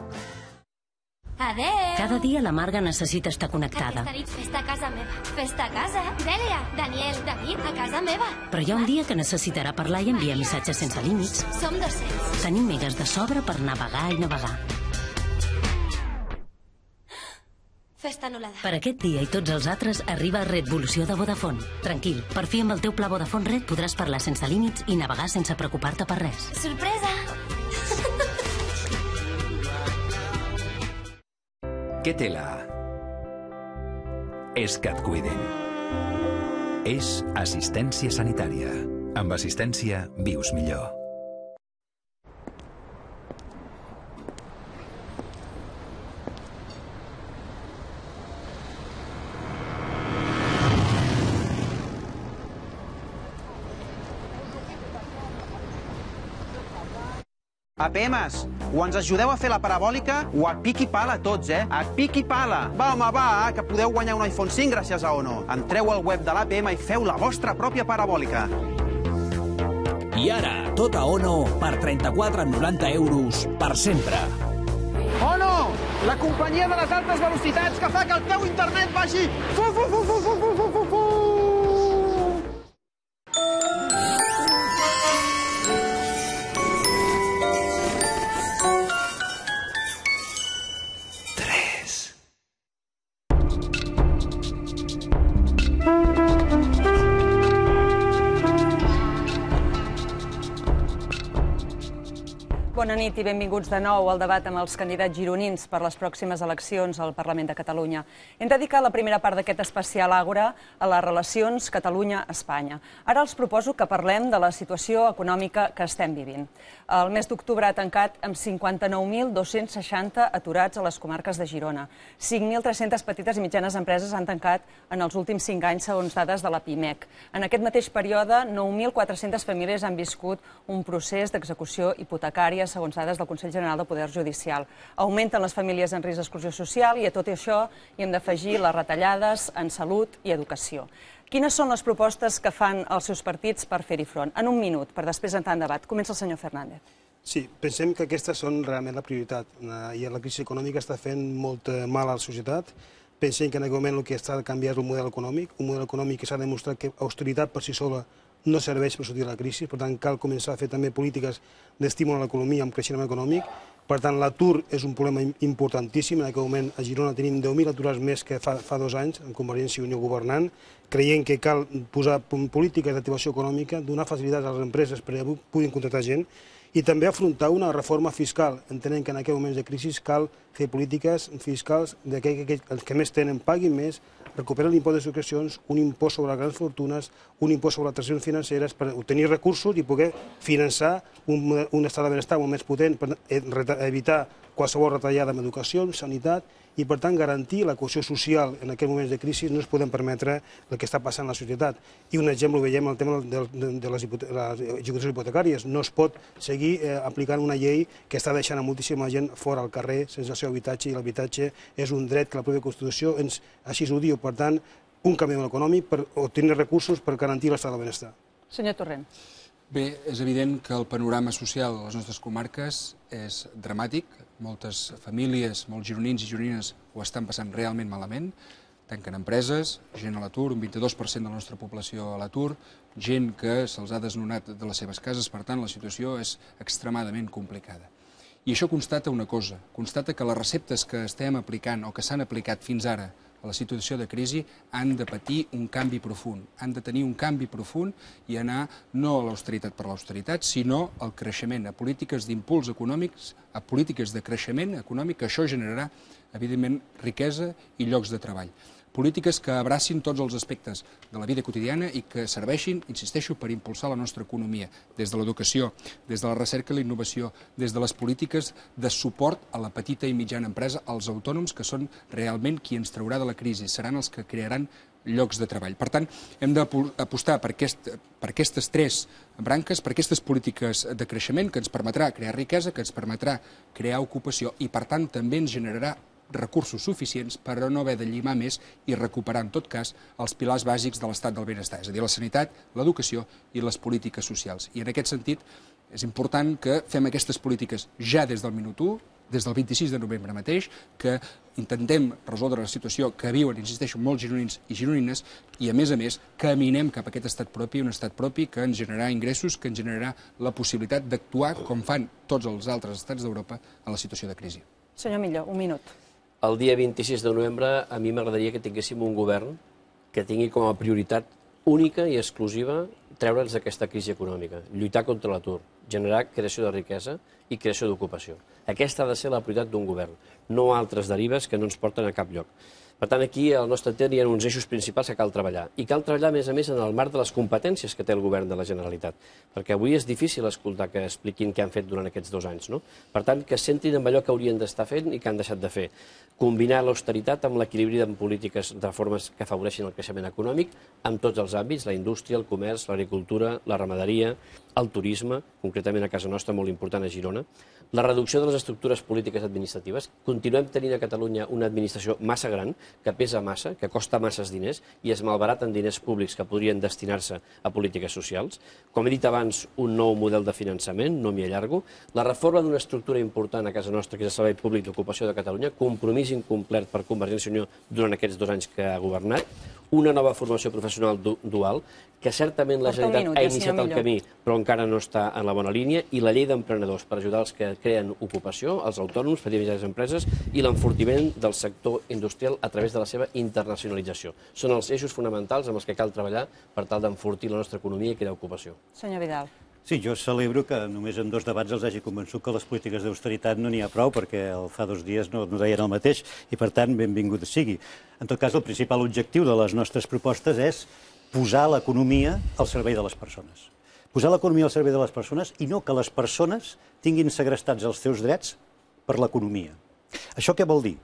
Speaker 12: Adéu!
Speaker 20: Cada dia la Marga necessita estar connectada.
Speaker 12: Aquesta nit festa a casa meva. Festa a casa. Dèlia, Daniel, David, a casa meva.
Speaker 20: Però hi ha un dia que necessitarà parlar i enviar missatges sense límits.
Speaker 12: Som 200.
Speaker 20: Tenim megas de sobre per navegar i navegar.
Speaker 12: Festa anul·lada.
Speaker 20: Per aquest dia i tots els altres arriba Redvolució de Vodafone. Tranquil, per fi amb el teu pla Vodafone Red podràs parlar sense límits i navegar sense preocupar-te per res.
Speaker 12: Sorpresa!
Speaker 22: Què té la A? És que et cuidin. És assistència sanitària. Amb assistència vius millor.
Speaker 28: APMs, o ens ajudeu a fer la parabòlica o a pic i pala tots, A pic i pala. Va, home, va, que podeu guanyar un iPhone 5 gràcies a Ono. Entreu al web de l'APM i feu la vostra pròpia parabòlica.
Speaker 29: I ara, tot a Ono per 34,90 euros per sempre.
Speaker 28: Ono, la companyia de les altes velocitats que fa que el teu internet vagi...
Speaker 1: Bona nit i benvinguts de nou al debat amb els candidats gironins per les pròximes eleccions al Parlament de Catalunya. Hem dedicat la primera part d'aquest especial Àgora a les relacions Catalunya-Espanya. Ara els proposo que parlem de la situació econòmica que estem vivint. El mes d'octubre ha tancat amb 59.260 aturats a les comarques de Girona. 5.300 petites i mitjanes empreses han tancat en els últims 5 anys, segons dades de la PIMEC. En aquest mateix període, 9.400 famílies han viscut un procés d'execució hipotecària, segons dades del Consell General del Poder Judicial. Augmenten les famílies en risc d'exclusió social i a tot això hi hem d'afegir les retallades en salut i educació. Quines són les propostes que fan els seus partits per fer-hi front? En un minut, per després entrar en debat. Comença el senyor Fernández.
Speaker 2: Sí, pensem que aquestes són realment la prioritat. I la crisi econòmica està fent molt mal a la societat. Pensem que en aquest moment el que està de canviar és el model econòmic, un model econòmic que s'ha demostrat que austeritat per si sola no serveix per sortir de la crisi, per tant cal començar a fer també polítiques d'estímul a l'economia amb creixement econòmic. Per tant, l'atur és un problema importantíssim. En aquest moment a Girona tenim 10.000 aturats més que fa 2 anys, amb Convergència i Unió governant. Creiem que cal posar polítiques d'activació econòmica, donar facilitats a les empreses perquè puguin contractar gent i també afrontar una reforma fiscal. Entenem que en aquests moments de crisi cal fer polítiques fiscals que els que més tenen paguin més, recuperar l'impost de successions, un impost sobre les grans fortunes, un impost sobre les transaccions financeres per obtenir recursos i poder finançar un estat de benestar molt més potent per evitar qualsevol retallada en educació, en sanitat i, per tant, garantir la cohesió social en aquests moments de crisi. No es podem permetre el que està passant a la societat. I un exemple ho veiem en el tema de les execucions hipotecàries. No es pot seguir aplicant una llei que està deixant a moltíssima gent fora al carrer sense el seu habitatge, i l'habitatge és un dret que la pròpia Constitució així ho diu. Per tant, un canvi econòmic per obtenir recursos per garantir l'estat del benestar.
Speaker 1: Senyor Torrent.
Speaker 3: Bé, és evident que el panorama social a les nostres comarques és dramàtic. Moltes famílies, molts gironins i gironines ho estan passant realment malament. Tanquen empreses, gent a l'atur, un 22% de la nostra població a l'atur, gent que se'ls ha desnonat de les seves cases, per tant la situació és extremadament complicada. I això constata una cosa, constata que les receptes que estem aplicant o que s'han aplicat fins ara a la situació de crisi han de patir un canvi profund, han de tenir un canvi profund i anar no a l'austeritat per l'austeritat, sinó al creixement, a polítiques d'impuls econòmics, a polítiques de creixement econòmic, que això generarà, evidentment, riquesa i llocs de treball. Polítiques que abracin tots els aspectes de la vida quotidiana i que serveixin, insisteixo, per impulsar la nostra economia, des de l'educació, des de la recerca i la innovació, des de les polítiques de suport a la petita i mitjana empresa, als autònoms, que són realment qui ens traurà de la crisi, seran els que crearan llocs de treball. Per tant, hem d'apostar per aquestes 3 branques, per aquestes polítiques de creixement que ens permetrà crear riquesa, que ens permetrà crear ocupació i, per tant, també ens generarà recursos suficients per no haver de llimar més i recuperar, en tot cas, els pilars bàsics de l'estat del benestar, és a dir, la sanitat, l'educació i les polítiques socials. I en aquest sentit és important que fem aquestes polítiques ja des del minut 1, des del 26 de novembre mateix, que intentem resoldre la situació que viuen, insisteixo, molts gironins i gironines i, a més, caminem cap a aquest estat propi, un estat propi que ens generarà ingressos, que ens generarà la possibilitat d'actuar com fan tots els altres estats d'Europa en la situació de crisi.
Speaker 1: Senyor Millo, un minut.
Speaker 4: El dia 26 de novembre a mi m'agradaria que tinguéssim un govern que tingui com a prioritat única i exclusiva treure'ns d'aquesta crisi econòmica, lluitar contra l'atur, generar creació de riquesa i creació d'ocupació. Aquesta ha de ser la prioritat d'un govern, no altres derives que no ens porten a cap lloc. Per tant, aquí al nostre entendre hi ha uns eixos principals que cal treballar. I cal treballar, a més, en el marc de les competències que té el govern de la Generalitat. Perquè avui és difícil escoltar que expliquin què han fet durant aquests 2 anys, no? Per tant, que es centrin en allò que haurien d'estar fent i que han deixat de fer. Combinar l'austeritat amb l'equilibri en polítiques de reformes que afavoreixin el creixement econòmic en tots els àmbits, la indústria, el comerç, l'agricultura, la ramaderia, el turisme, concretament a casa nostra, molt important a Girona, la reducció de les estructures polítiques administratives. Continuem tenint a Catalunya una administració massa gran, que pesa massa, que costa masses diners i es malbaraten diners públics que podrien destinar-se a polítiques socials. Com he dit abans, un nou model de finançament, no m'hi allargo, la reforma d'una estructura important a casa nostra, que és el Servei Públic d'Ocupació de Catalunya, compromís incomplert per Convergència i Unió durant aquests 2 anys que ha governat, una nova formació professional dual, que certament la Generalitat ha iniciat el camí, però encara no està en la bona línia, i la llei d'emprenedors per ajudar els que creen ocupació, els autònoms, petites i mitjanes empreses, i l'enfortiment del sector industrial a través de la seva internacionalització. Són els eixos fonamentals amb els que cal treballar per tal d'enfortir la nostra economia i crear ocupació.
Speaker 1: Senyor Vidal.
Speaker 5: Sí, jo celebro que només en 2 debats els hagi convençut que les polítiques d'austeritat no n'hi ha prou, perquè fa 2 dies no deien el mateix i, per tant, benvingut sigui. En tot cas, el principal objectiu de les nostres propostes és posar l'economia al servei de les persones. Posar l'economia al servei de les persones i no que les persones tinguin segrestats els seus drets per l'economia. Això què vol dir?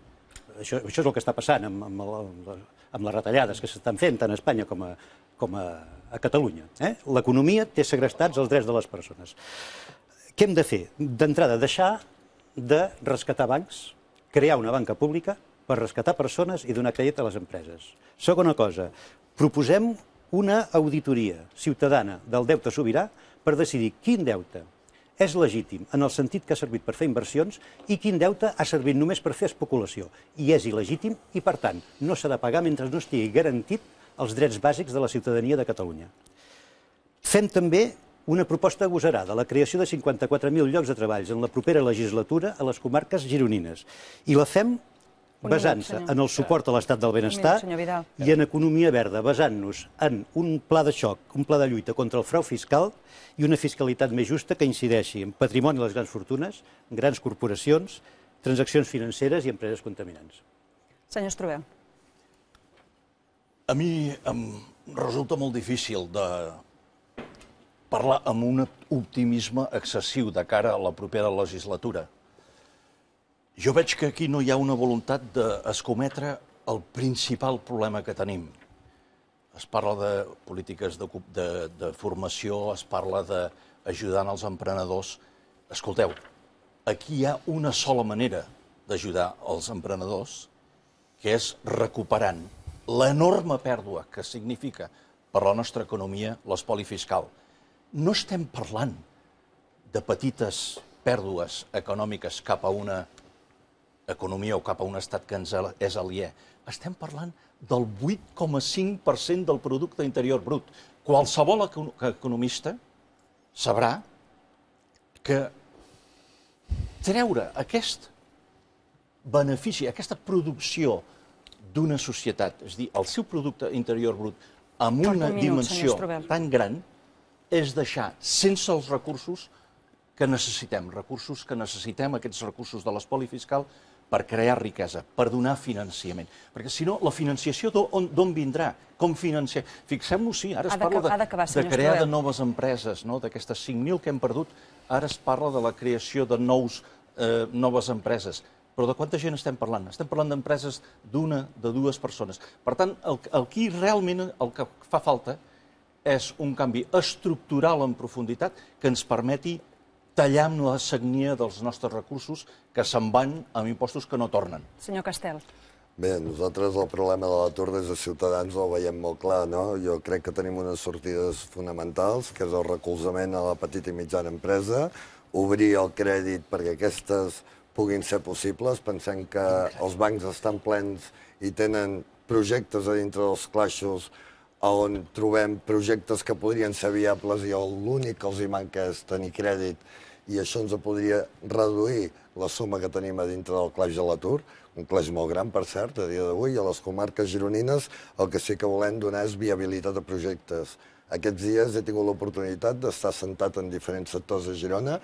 Speaker 5: Això és el que està passant amb les retallades que s'estan fent tant a Espanya com a Catalunya. L'economia té segrestats els drets de les persones. Què hem de fer? D'entrada, deixar de rescatar bancs, crear una banca pública per rescatar persones i donar crèdit a les empreses. Segona cosa, proposem una auditoria ciutadana del deute sobirà per decidir quin deute és legítim en el sentit que ha servit per fer inversions i quin deute ha servit només per fer especulació i és il·legítim i, per tant, no s'ha de pagar mentre no estigui garantit els drets bàsics de la ciutadania de Catalunya. Fem també una proposta agosarada, la creació de 54.000 llocs de treball en la propera legislatura a les comarques gironines. I la fem basant-se en el suport a l'estat del benestar i en economia verda, basant-nos en un pla de xoc, un pla de lluita contra el frau fiscal i una fiscalitat més justa que incideixi en patrimoni de les grans fortunes, grans corporacions, transaccions financeres i empreses contaminants.
Speaker 1: Senyor Strubell.
Speaker 6: A mi em resulta molt difícil de parlar amb un optimisme excessiu de cara a la propera legislatura. Jo veig que aquí no hi ha una voluntat d'escometre el principal problema que tenim. Es parla de polítiques de formació, es parla d'ajudar els emprenedors. Escolteu, aquí hi ha una sola manera d'ajudar els emprenedors, que és recuperant l'enorme pèrdua que significa per la nostra economia l'espoli fiscal. No estem parlant de petites pèrdues econòmiques cap a una economia o cap a un estat que ens és aliè. Estem parlant del 8,5% del producte interior brut. Qualsevol economista sabrà que treure aquest benefici, aquesta producció d'una societat, és a dir, el seu producte interior brut amb una dimensió tan gran, és deixar sense els recursos que necessitem, aquests recursos de l'espoli fiscal, per crear riquesa, per donar financiament. Perquè, si no, la financiació d'on vindrà? Com financiar? Fixem-nos, sí, ara es parla de crear de noves empreses, d'aquestes 5.000 que hem perdut, ara es parla de la creació de noves empreses. Però de quanta gent estem parlant? Estem parlant d'empreses d'una, de 2 persones. Per tant, aquí realment el que fa falta és un canvi estructural en profunditat que ens permeti tallar amb la sagnia dels nostres recursos que se'n van amb impostos que no tornen.
Speaker 1: Senyor Castel.
Speaker 7: Bé, nosaltres el problema de l'atur des de Ciutadans el veiem molt clar, no? Jo crec que tenim unes sortides fonamentals, que és el recolzament a la petita i mitjana empresa, obrir el crèdit perquè aquestes puguin ser possibles. Pensem que els bancs estan plens i tenen projectes a dintre dels claixos on trobem projectes que podrien ser viables i l'únic que els hi manca és tenir crèdit i això ens podria reduir la suma que tenim a dintre del claix de l'atur, un claix molt gran, per cert, a dia d'avui. A les comarques gironines el que sí que volem donar és viabilitat a projectes. Aquests dies he tingut l'oportunitat d'estar sentat en diferents sectors de Girona,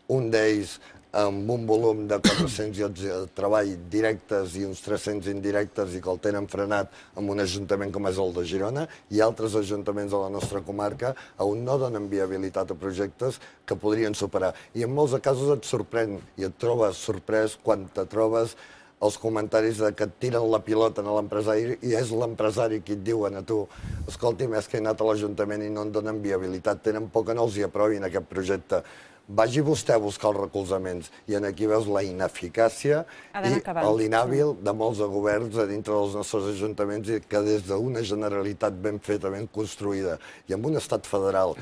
Speaker 7: un d'ells amb un volum de 400 llocs de treball directes i uns 300 indirectes i que el tenen frenat amb un ajuntament com és el de Girona i altres ajuntaments de la nostra comarca on no donen viabilitat a projectes que podrien superar. I en molts casos et sorprèn i et trobes sorprès quan te trobes els comentaris que et tiren la pilota a l'empresari i és l'empresari qui et diuen a tu escolti'm, és que he anat a l'Ajuntament i no en donen viabilitat, tenen por que no els hi aprovin aquest projecte. Vagi vostè a buscar els recolzaments i aquí veus la ineficàcia i l'inhàbil de molts governs a dintre dels nostres ajuntaments i que des d'una Generalitat ben feta, ben construïda i amb un estat federal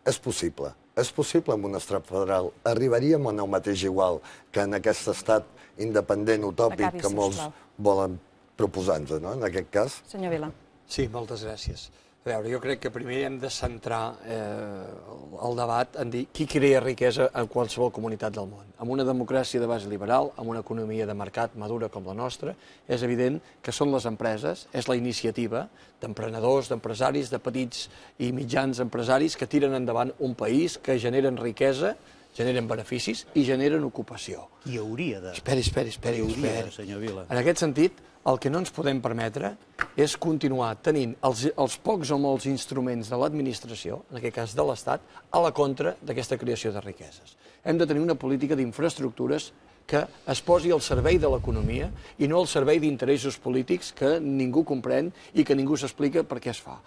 Speaker 7: és possible. És possible amb un estat federal. Arribaríem a el mateix igual que en aquest estat independent utòpic que molts volen proposar-nos, no? En aquest cas.
Speaker 1: Senyor Vila.
Speaker 8: Sí, moltes gràcies. A veure, jo crec que primer hem de centrar el debat en dir qui crea riquesa en qualsevol comunitat del món. En una democràcia de base liberal, en una economia de mercat madura com la nostra, és evident que són les empreses, és la iniciativa d'emprenedors, d'empresaris, de petits i mitjans empresaris que tiren endavant un país, que generen riquesa, generen beneficis i generen ocupació.
Speaker 5: I hauria de...
Speaker 8: Esperi.
Speaker 5: Senyor Vila.
Speaker 8: En aquest sentit, el que no ens podem permetre és continuar tenint els pocs o molts instruments de l'administració, en aquest cas de l'Estat, a la contra d'aquesta creació de riqueses. Hem de tenir una política d'infraestructures que es posi al servei de l'economia i no al servei d'interessos polítics que ningú comprèn i que ningú s'explica per què es fa.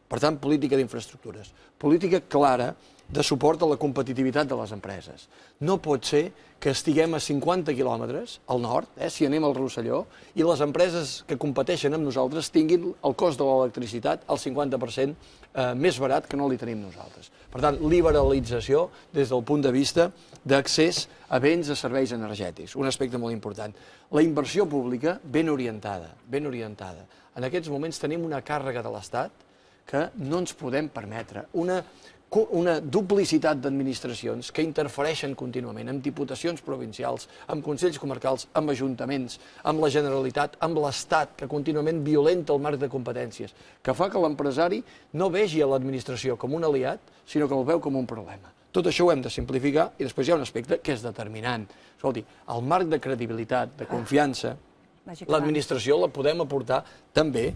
Speaker 8: Per tant, política d'infraestructures. Política clara de suport a la competitivitat de les empreses. No pot ser que estiguem a 50 quilòmetres al nord, si anem al Rosselló, i les empreses que competeixen amb nosaltres tinguin el cost de l'electricitat al 50% més barat que no li tenim nosaltres. Per tant, liberalització des del punt de vista d'accés a béns i serveis energètics, un aspecte molt important. La inversió pública ben orientada. En aquests moments tenim una càrrega de l'Estat que no ens podem permetre, una duplicitat d'administracions que interfereixen contínuament amb diputacions provincials, amb consells comarcals, amb ajuntaments, amb la Generalitat, amb l'Estat, que contínuament violenta el marc de competències, que fa que l'empresari no vegi a l'administració com un aliat, sinó que el veu com un problema. Tot això ho hem de simplificar i després hi ha un aspecte que és determinant. Escolti, el marc de credibilitat, de confiança, l'administració la podem aportar també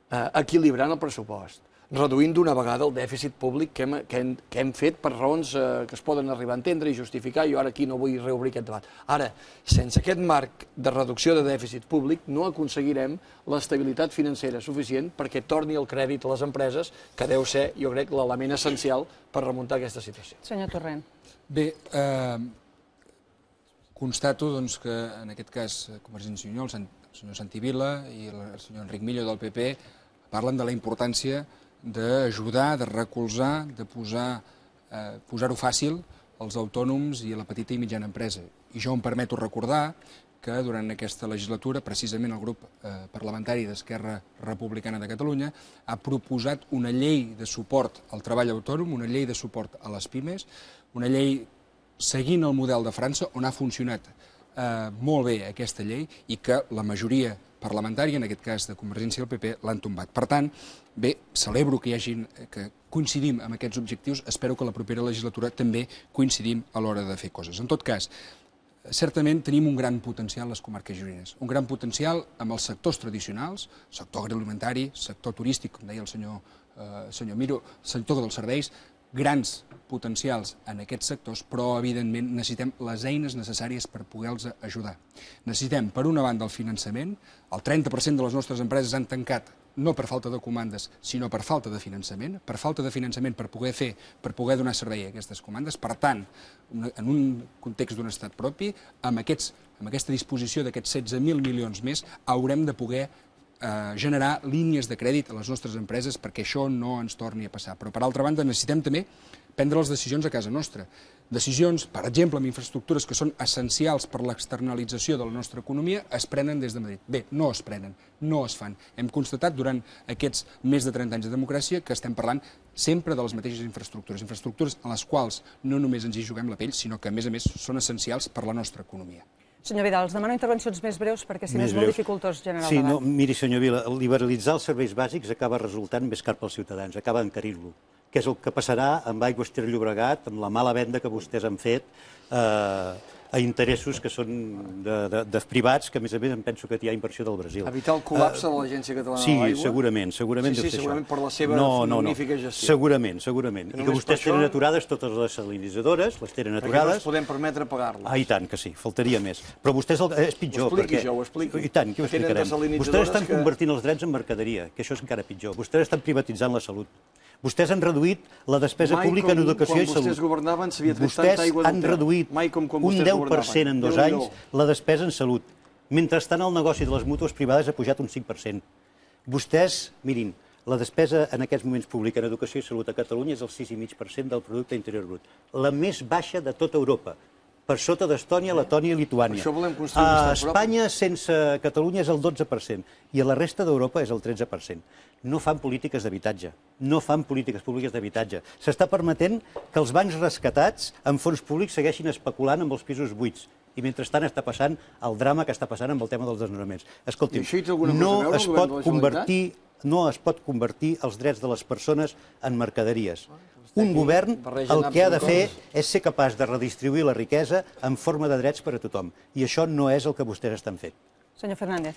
Speaker 8: equilibrant el pressupost, reduint d'una vegada el dèficit públic que hem fet per raons que es poden arribar a entendre i justificar. Jo ara aquí no vull reobrir aquest debat. Ara, sense aquest marc de reducció de dèficit públic no aconseguirem l'estabilitat financera suficient perquè torni el crèdit a les empreses, que deu ser, jo crec, l'element essencial per remuntar aquesta situació.
Speaker 1: Senyor Torrent.
Speaker 3: Bé, constato que en aquest cas Convergència i Unió, el senyor Santi Vila i el senyor Enric Millo del PP parlen de la importància d'ajudar, de recolzar, de posar-ho fàcil als autònoms i a la petita i mitjana empresa. I jo em permeto recordar que durant aquesta legislatura, precisament el grup parlamentari d'Esquerra Republicana de Catalunya ha proposat una llei de suport al treball autònom, una llei de suport a les pimes, una llei seguint el model de França, on ha funcionat molt bé aquesta llei i que la majoria parlamentària, en aquest cas de Convergència i el PP, l'han tombat. Per tant, bé, celebro que coincidim amb aquests objectius, espero que la propera legislatura també coincidim a l'hora de fer coses. En tot cas, certament tenim un gran potencial a les comarques gironines, un gran potencial amb els sectors tradicionals, sector agroalimentari, sector turístic, com deia el senyor Miro, sector dels serveis, grans potencials en aquests sectors, però evidentment necessitem les eines necessàries per poder-los ajudar. Necessitem, per una banda, el finançament. El 30% de les nostres empreses han tancat no per falta de comandes, sinó per falta de finançament, per poder donar servei a aquestes comandes. Per tant, en un context d'un estat propi, amb aquesta disposició d'aquests 16.000 milions més, haurem de poder generar línies de crèdit a les nostres empreses perquè això no ens torni a passar. Però, per altra banda, necessitem també prendre les decisions a casa nostra. Decisions, per exemple, amb infraestructures que són essencials per l'externalització de la nostra economia, es prenen des de Madrid. Bé, no es prenen, no es fan. Hem constatat durant aquests més de 30 anys de democràcia que estem parlant sempre de les mateixes infraestructures, infraestructures a les quals no només ens hi juguem la pell, sinó que, a més, són essencials per la nostra economia.
Speaker 1: Senyor Vidal, els demano intervencions més breus perquè si no és molt dificultós generar el debat.
Speaker 5: Sí, miri, senyor Vila, liberalitzar els serveis bàsics acaba resultant més car pels ciutadans, acaba encarir-lo, que és el que passarà amb Aigües Ter Llobregat, amb la mala venda que vostès han fet a interessos que són de privats, que a més em penso que hi ha inversió del Brasil.
Speaker 8: Evitar el col·lapse de l'Agència Catalana de l'Aigua?
Speaker 5: Sí, segurament deu ser això.
Speaker 8: Segurament per la seva magnífica gestió.
Speaker 5: Segurament. I que vostès tenen aturades totes les salinitzadores, les tenen aturades.
Speaker 8: Perquè no ens podem permetre pagar-les.
Speaker 5: I tant que sí, faltaria més. Però vostès és pitjor.
Speaker 8: Ho expliqui.
Speaker 5: I tant, què ho explicarem? Vostès estan convertint els drets en mercaderia, que això és encara pitjor. Vostès estan privatitzant la salut. Vostès han reduït la despesa pública en educació i salut.
Speaker 8: Mai com vostès governaven s'havia tret tanta aigua del Ter.
Speaker 5: Vostès han reduït un 10% en 2 anys la despesa en salut. Mentrestant, el negoci de les mútues privades ha pujat un 5%. Vostès, mirin, la despesa en aquests moments pública en educació i salut a Catalunya és el 6,5% del producte interior brut. La més baixa de tota Europa. per sota d'Estònia, Letònia i Lituània.
Speaker 8: Això volem construir un
Speaker 5: A
Speaker 8: estat propi.
Speaker 5: Espanya, sense Catalunya, és el 12%, i a la resta d'Europa és el 13%. No fan polítiques d'habitatge, no fan polítiques públiques d'habitatge. S'està permetent que els bancs rescatats amb fons públics segueixin especulant amb els pisos buits. I mentrestant està passant el drama que està passant amb el tema dels desnonaments. Escolti'm, no es pot convertir els drets de les persones en mercaderies. Un govern el que ha de fer és ser capaç de redistribuir la riquesa en forma de drets per a tothom. I això no és el que vostès estan fent.
Speaker 1: Senyor Fernández.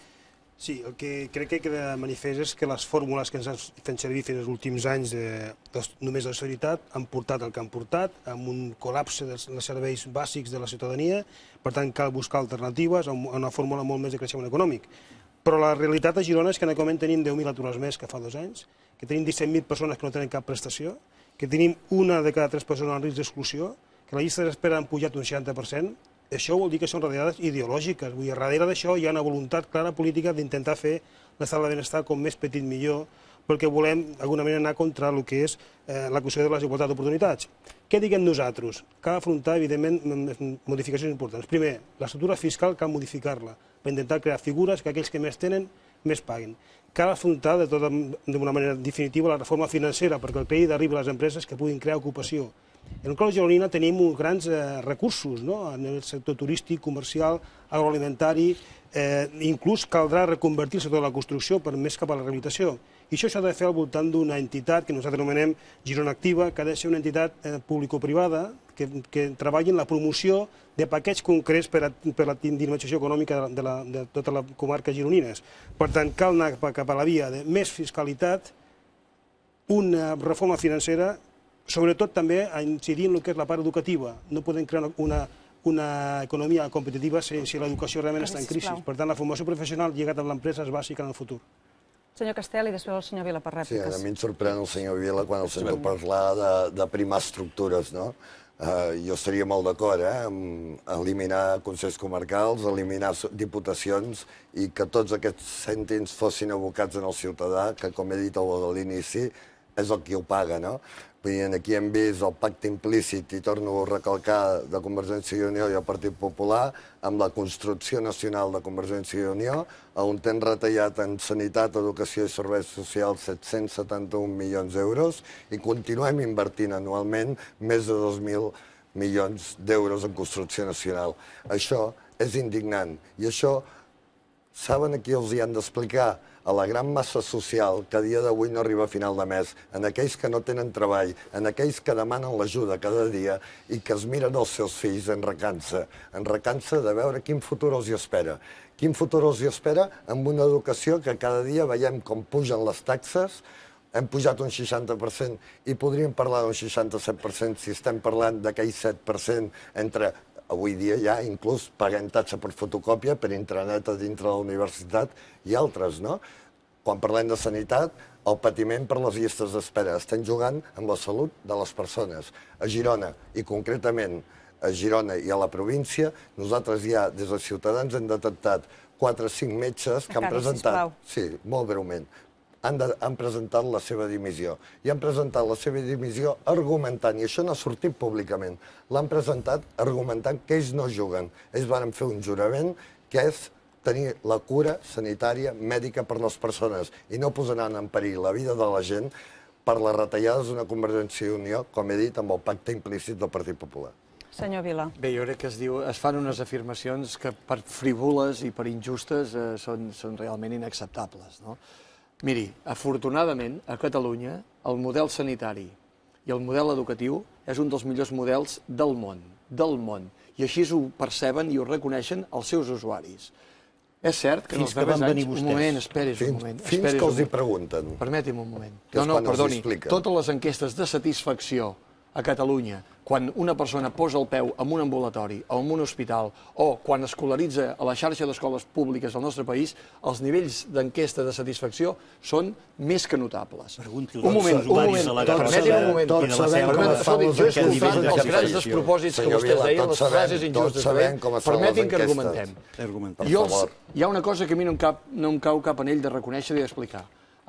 Speaker 2: Sí, el que crec que queda manifest és que les fórmules que ens han fet servir fins als últims anys només d'austeritat han portat el que han portat, amb un col·lapse dels serveis bàsics de la ciutadania. Per tant, cal buscar alternatives a una fórmula molt més de creixement econòmic. Però la realitat a Girona és que en aquest moment tenim 10.000 aturats més que fa 2 anys, que tenim 17.000 persones que no tenen cap prestació, que tenim una de cada 3 persones en risc d'exclusió, que la llista d'espera han pujat un 60%. Això vol dir que són retallades ideològiques. Vull dir, darrere d'això hi ha una voluntat clara política d'intentar fer l'estat del benestar com més petit millor, perquè volem d'alguna manera anar contra el que és la qüestió de les igualtats d'oportunitats. Què diguem nosaltres? Cal afrontar, evidentment, modificacions importants. Primer, l'estructura fiscal cal modificar-la per intentar crear figures que aquells que més tenen més paguen. Cal afrontar d'una manera definitiva la reforma financera perquè el crèdit arribi a les empreses que puguin crear ocupació. En el Col Gironina tenim uns grans recursos en el sector turístic, comercial, agroalimentari, inclús caldrà reconvertir el sector de la construcció per més cap a la rehabilitació. I això s'ha de fer al voltant d'una entitat que nosaltres anomenem Girona Activa, que ha de ser una entitat público-privada que treballi en la promoció de paquets concrets per a la dinamització econòmica de tota la comarca gironines. Per tant, cal anar cap a la via de més fiscalitat, una reforma financera, sobretot també a incidir en el que és la part educativa. No podem crear una economia competitiva si l'educació realment està en crisi. Per tant, la formació professional lligat amb l'empresa és bàsica en el futur.
Speaker 1: Senyor Castel i després el senyor Vila per rèpliques.
Speaker 7: Sí, a mi em sorprèn el senyor Vila quan el sento parlar de primar estructures, no? Jo estaria molt d'acord amb eliminar consells comarcals, eliminar diputacions i que tots aquests cèntims fossin abocats en el ciutadà, que, com he dit a l'inici, és el qui ho paga, no? Aquí hem vist el pacte implícit, i torno a recalcar, de Convergència i Unió i el Partit Popular, amb la construcció nacional de Convergència i Unió, on hem retallat en sanitat, educació i serveis socials 771 milions d'euros i continuem invertint anualment més de 2.000 milions d'euros en construcció nacional. Això és indignant i això saben a qui els hi han d'explicar? A la gran massa social que a dia d'avui no arriba a final de mes, en aquells que no tenen treball, en aquells que demanen l'ajuda cada dia i que es miren els seus fills en recança de veure quin futur els hi espera. Quin futur els hi espera amb una educació que cada dia veiem com pugen les taxes, hem pujat un 60% i podríem parlar d'un 67% si estem parlant d'aquell 7% entre... Avui dia ja inclús paguem taxa per fotocòpia, per intranet a dintre de la universitat i altres, no? Quan parlem de sanitat, el patiment per les llistes d'espera. Estem jugant amb la salut de les persones. A Girona, i concretament a Girona i a la província, nosaltres ja, des de Ciutadans, hem detectat 4 o 5 metges que han presentat... Sí, molt breument. Han presentat la seva dimissió. I han presentat la seva dimissió argumentant, i això no ha sortit públicament, l'han presentat argumentant que ells no juguen. Ells van fer un jurament que és tenir la cura sanitària mèdica per les persones i no posaran en perill la vida de la gent per les retallades d'una Convergència i Unió, com he dit, amb el pacte implícit del Partit Popular.
Speaker 1: Senyor Vila.
Speaker 8: Bé, jo crec que es fan unes afirmacions que per frívoles i per injustes són realment inacceptables, no? Miri, afortunadament, a Catalunya, el model sanitari i el model educatiu és un dels millors models del món, i així ho perceben i ho reconeixen els seus usuaris. És cert que en els darrers anys... Un moment, esperi's un moment.
Speaker 7: Fins que els hi pregunten.
Speaker 8: Permeti'm un moment. No, perdoni, totes les enquestes de satisfacció a Catalunya, quan una persona posa el peu en un ambulatori o en un hospital o quan escolaritza a la xarxa d'escoles públiques del nostre país, els nivells d'enquesta de satisfacció són més que notables. Un moment, permeti'm un moment. Jo he escoltat els grans despropòsits que vostès deien, les frases injustes. Permeti'm que argumentem. Hi ha una cosa que a mi no em cau cap anell de reconèixer i d'explicar.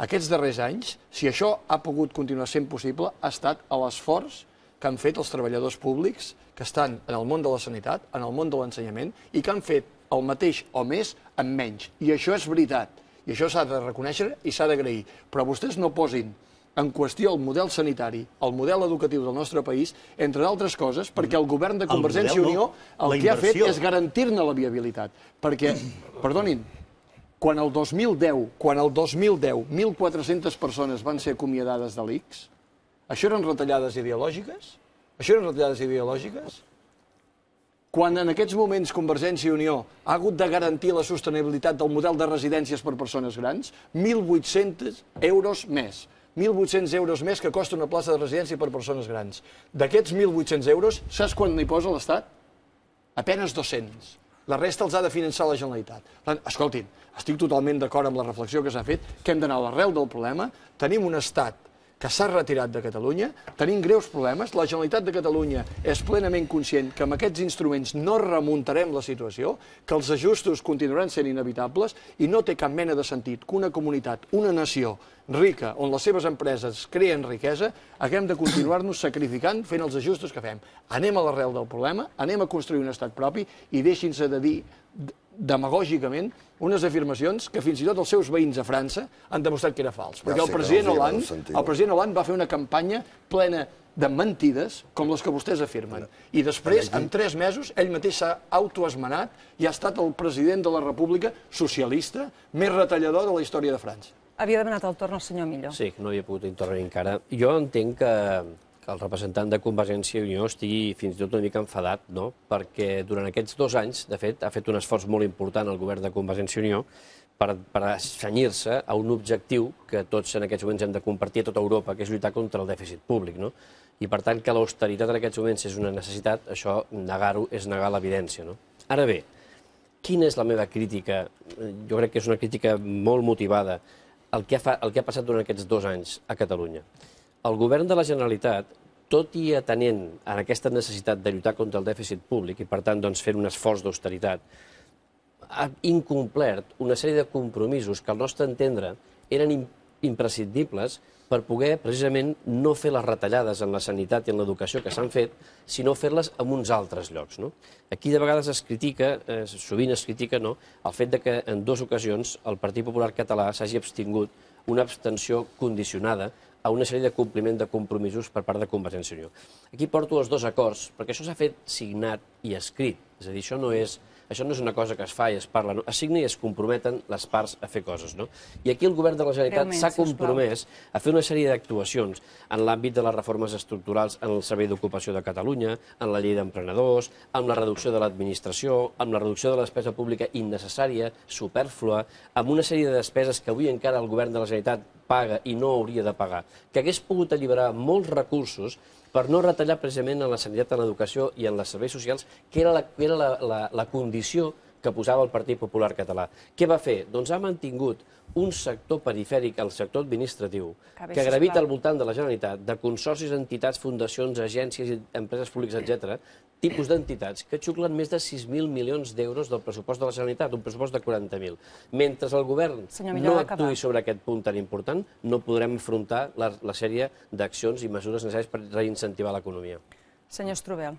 Speaker 8: Aquests darrers anys, si això ha pogut continuar sent possible, ha estat a l'esforç que han fet els treballadors públics que estan en el món de la sanitat, en el món de l'ensenyament, i que han fet el mateix o més amb menys. I això és veritat. I això s'ha de reconèixer i s'ha d'agrair. Però vostès no posin en qüestió el model sanitari, el model educatiu del nostre país, entre d'altres coses, perquè el govern de Convergència i Unió el que ha fet és garantir-ne la viabilitat. Perquè, perdonin, quan el 2010, 1.400 persones van ser acomiadades de l'ICS, això eren retallades ideològiques? Això eren retallades ideològiques? Quan en aquests moments Convergència i Unió ha hagut de garantir la sostenibilitat del model de residències per persones grans, 1.800 euros més. 1.800 euros més que costa una plaça de residència per persones grans. D'aquests 1.800 euros, saps quan n'hi posa l'Estat? Apenes 200. La resta els ha de finançar la Generalitat. Escoltin, estic totalment d'acord amb la reflexió que s'ha fet, que hem d'anar a l'arrel del problema. Tenim un Estat que s'ha retirat de Catalunya, tenim greus problemes, la Generalitat de Catalunya és plenament conscient que amb aquests instruments no remuntarem la situació, que els ajustos continuaran sent inevitables i no té cap mena de sentit que una comunitat, una nació rica, on les seves empreses creen riquesa, haguem de continuar-nos sacrificant fent els ajustos que fem. Anem a l'arrel del problema, anem a construir un estat propi i deixin-se de dir demagògicament unes afirmacions que fins i tot els seus veïns a França han demostrat que era fals. Perquè el president Hollande va fer una campanya plena de mentides, com les que vostès afirmen. I després, en 3 mesos, ell mateix s'ha autoesmenat i ha estat el president de la República socialista més retallador de la història de França.
Speaker 1: Havia demanat el torn el senyor Millo.
Speaker 4: Sí, que no havia pogut intervenir encara. Jo entenc que el representant de Convergència i Unió estigui fins i tot una mica enfadat, no? Perquè durant aquests 2 anys, de fet, ha fet un esforç molt important el govern de Convergència i Unió per assenyir-se a un objectiu que tots en aquests moments hem de compartir a tota Europa, que és lluitar contra el dèficit públic, no? I per tant, que l'austeritat en aquests moments és una necessitat, això negar-ho és negar l'evidència, no? Ara bé, quina és la meva crítica? Jo crec que és una crítica molt motivada el que ha passat durant aquests 2 anys a Catalunya. El govern de la Generalitat, tot i atenent a aquesta necessitat de lluitar contra el dèficit públic i, per tant, fer un esforç d'austeritat, ha incomplert una sèrie de compromisos que, al nostre entendre, eren imprescindibles per poder, precisament, no fer les retallades en la sanitat i en l'educació que s'han fet, sinó fer-les en uns altres llocs. Aquí, de vegades, sovint es critica el fet que en 2 ocasions el Partit Popular Català s'hagi abstingut una abstenció condicionada a una sèrie de compliment de compromisos per part de Convergència i Unió. Aquí porto els 2 acords, perquè això s'ha fet signat i escrit. És a dir, això no és una cosa que es fa i es parla, es signa i es comprometen les parts a fer coses. I aquí el govern de la Generalitat s'ha compromès a fer una sèrie d'actuacions en l'àmbit de les reformes estructurals en el Servei d'Ocupació de Catalunya, en la llei d'emprenedors, amb la reducció de l'administració, amb la reducció de la despesa pública innecessària, supèrflua, amb una sèrie de despeses que avui encara el govern de la Generalitat paga i no hauria de pagar, que hagués pogut alliberar molts recursos per no retallar precisament en la sanitat, en l'educació i en els serveis socials, que era la condició que posava el Partit Popular Català. Què va fer? Doncs ha mantingut un sector perifèric, el sector administratiu, que gravita al voltant de la Generalitat, de consorcis, entitats, fundacions, agències, empreses públiques, etc., tipus d'entitats que xuclen més de 6.000 milions d'euros del pressupost de la Generalitat, un pressupost de 40.000. Mentre el govern no actuï sobre aquest punt tan important, no podrem afrontar la sèrie d'accions i mesures necessàries per reincentivar l'economia.
Speaker 1: Senyor Strubell.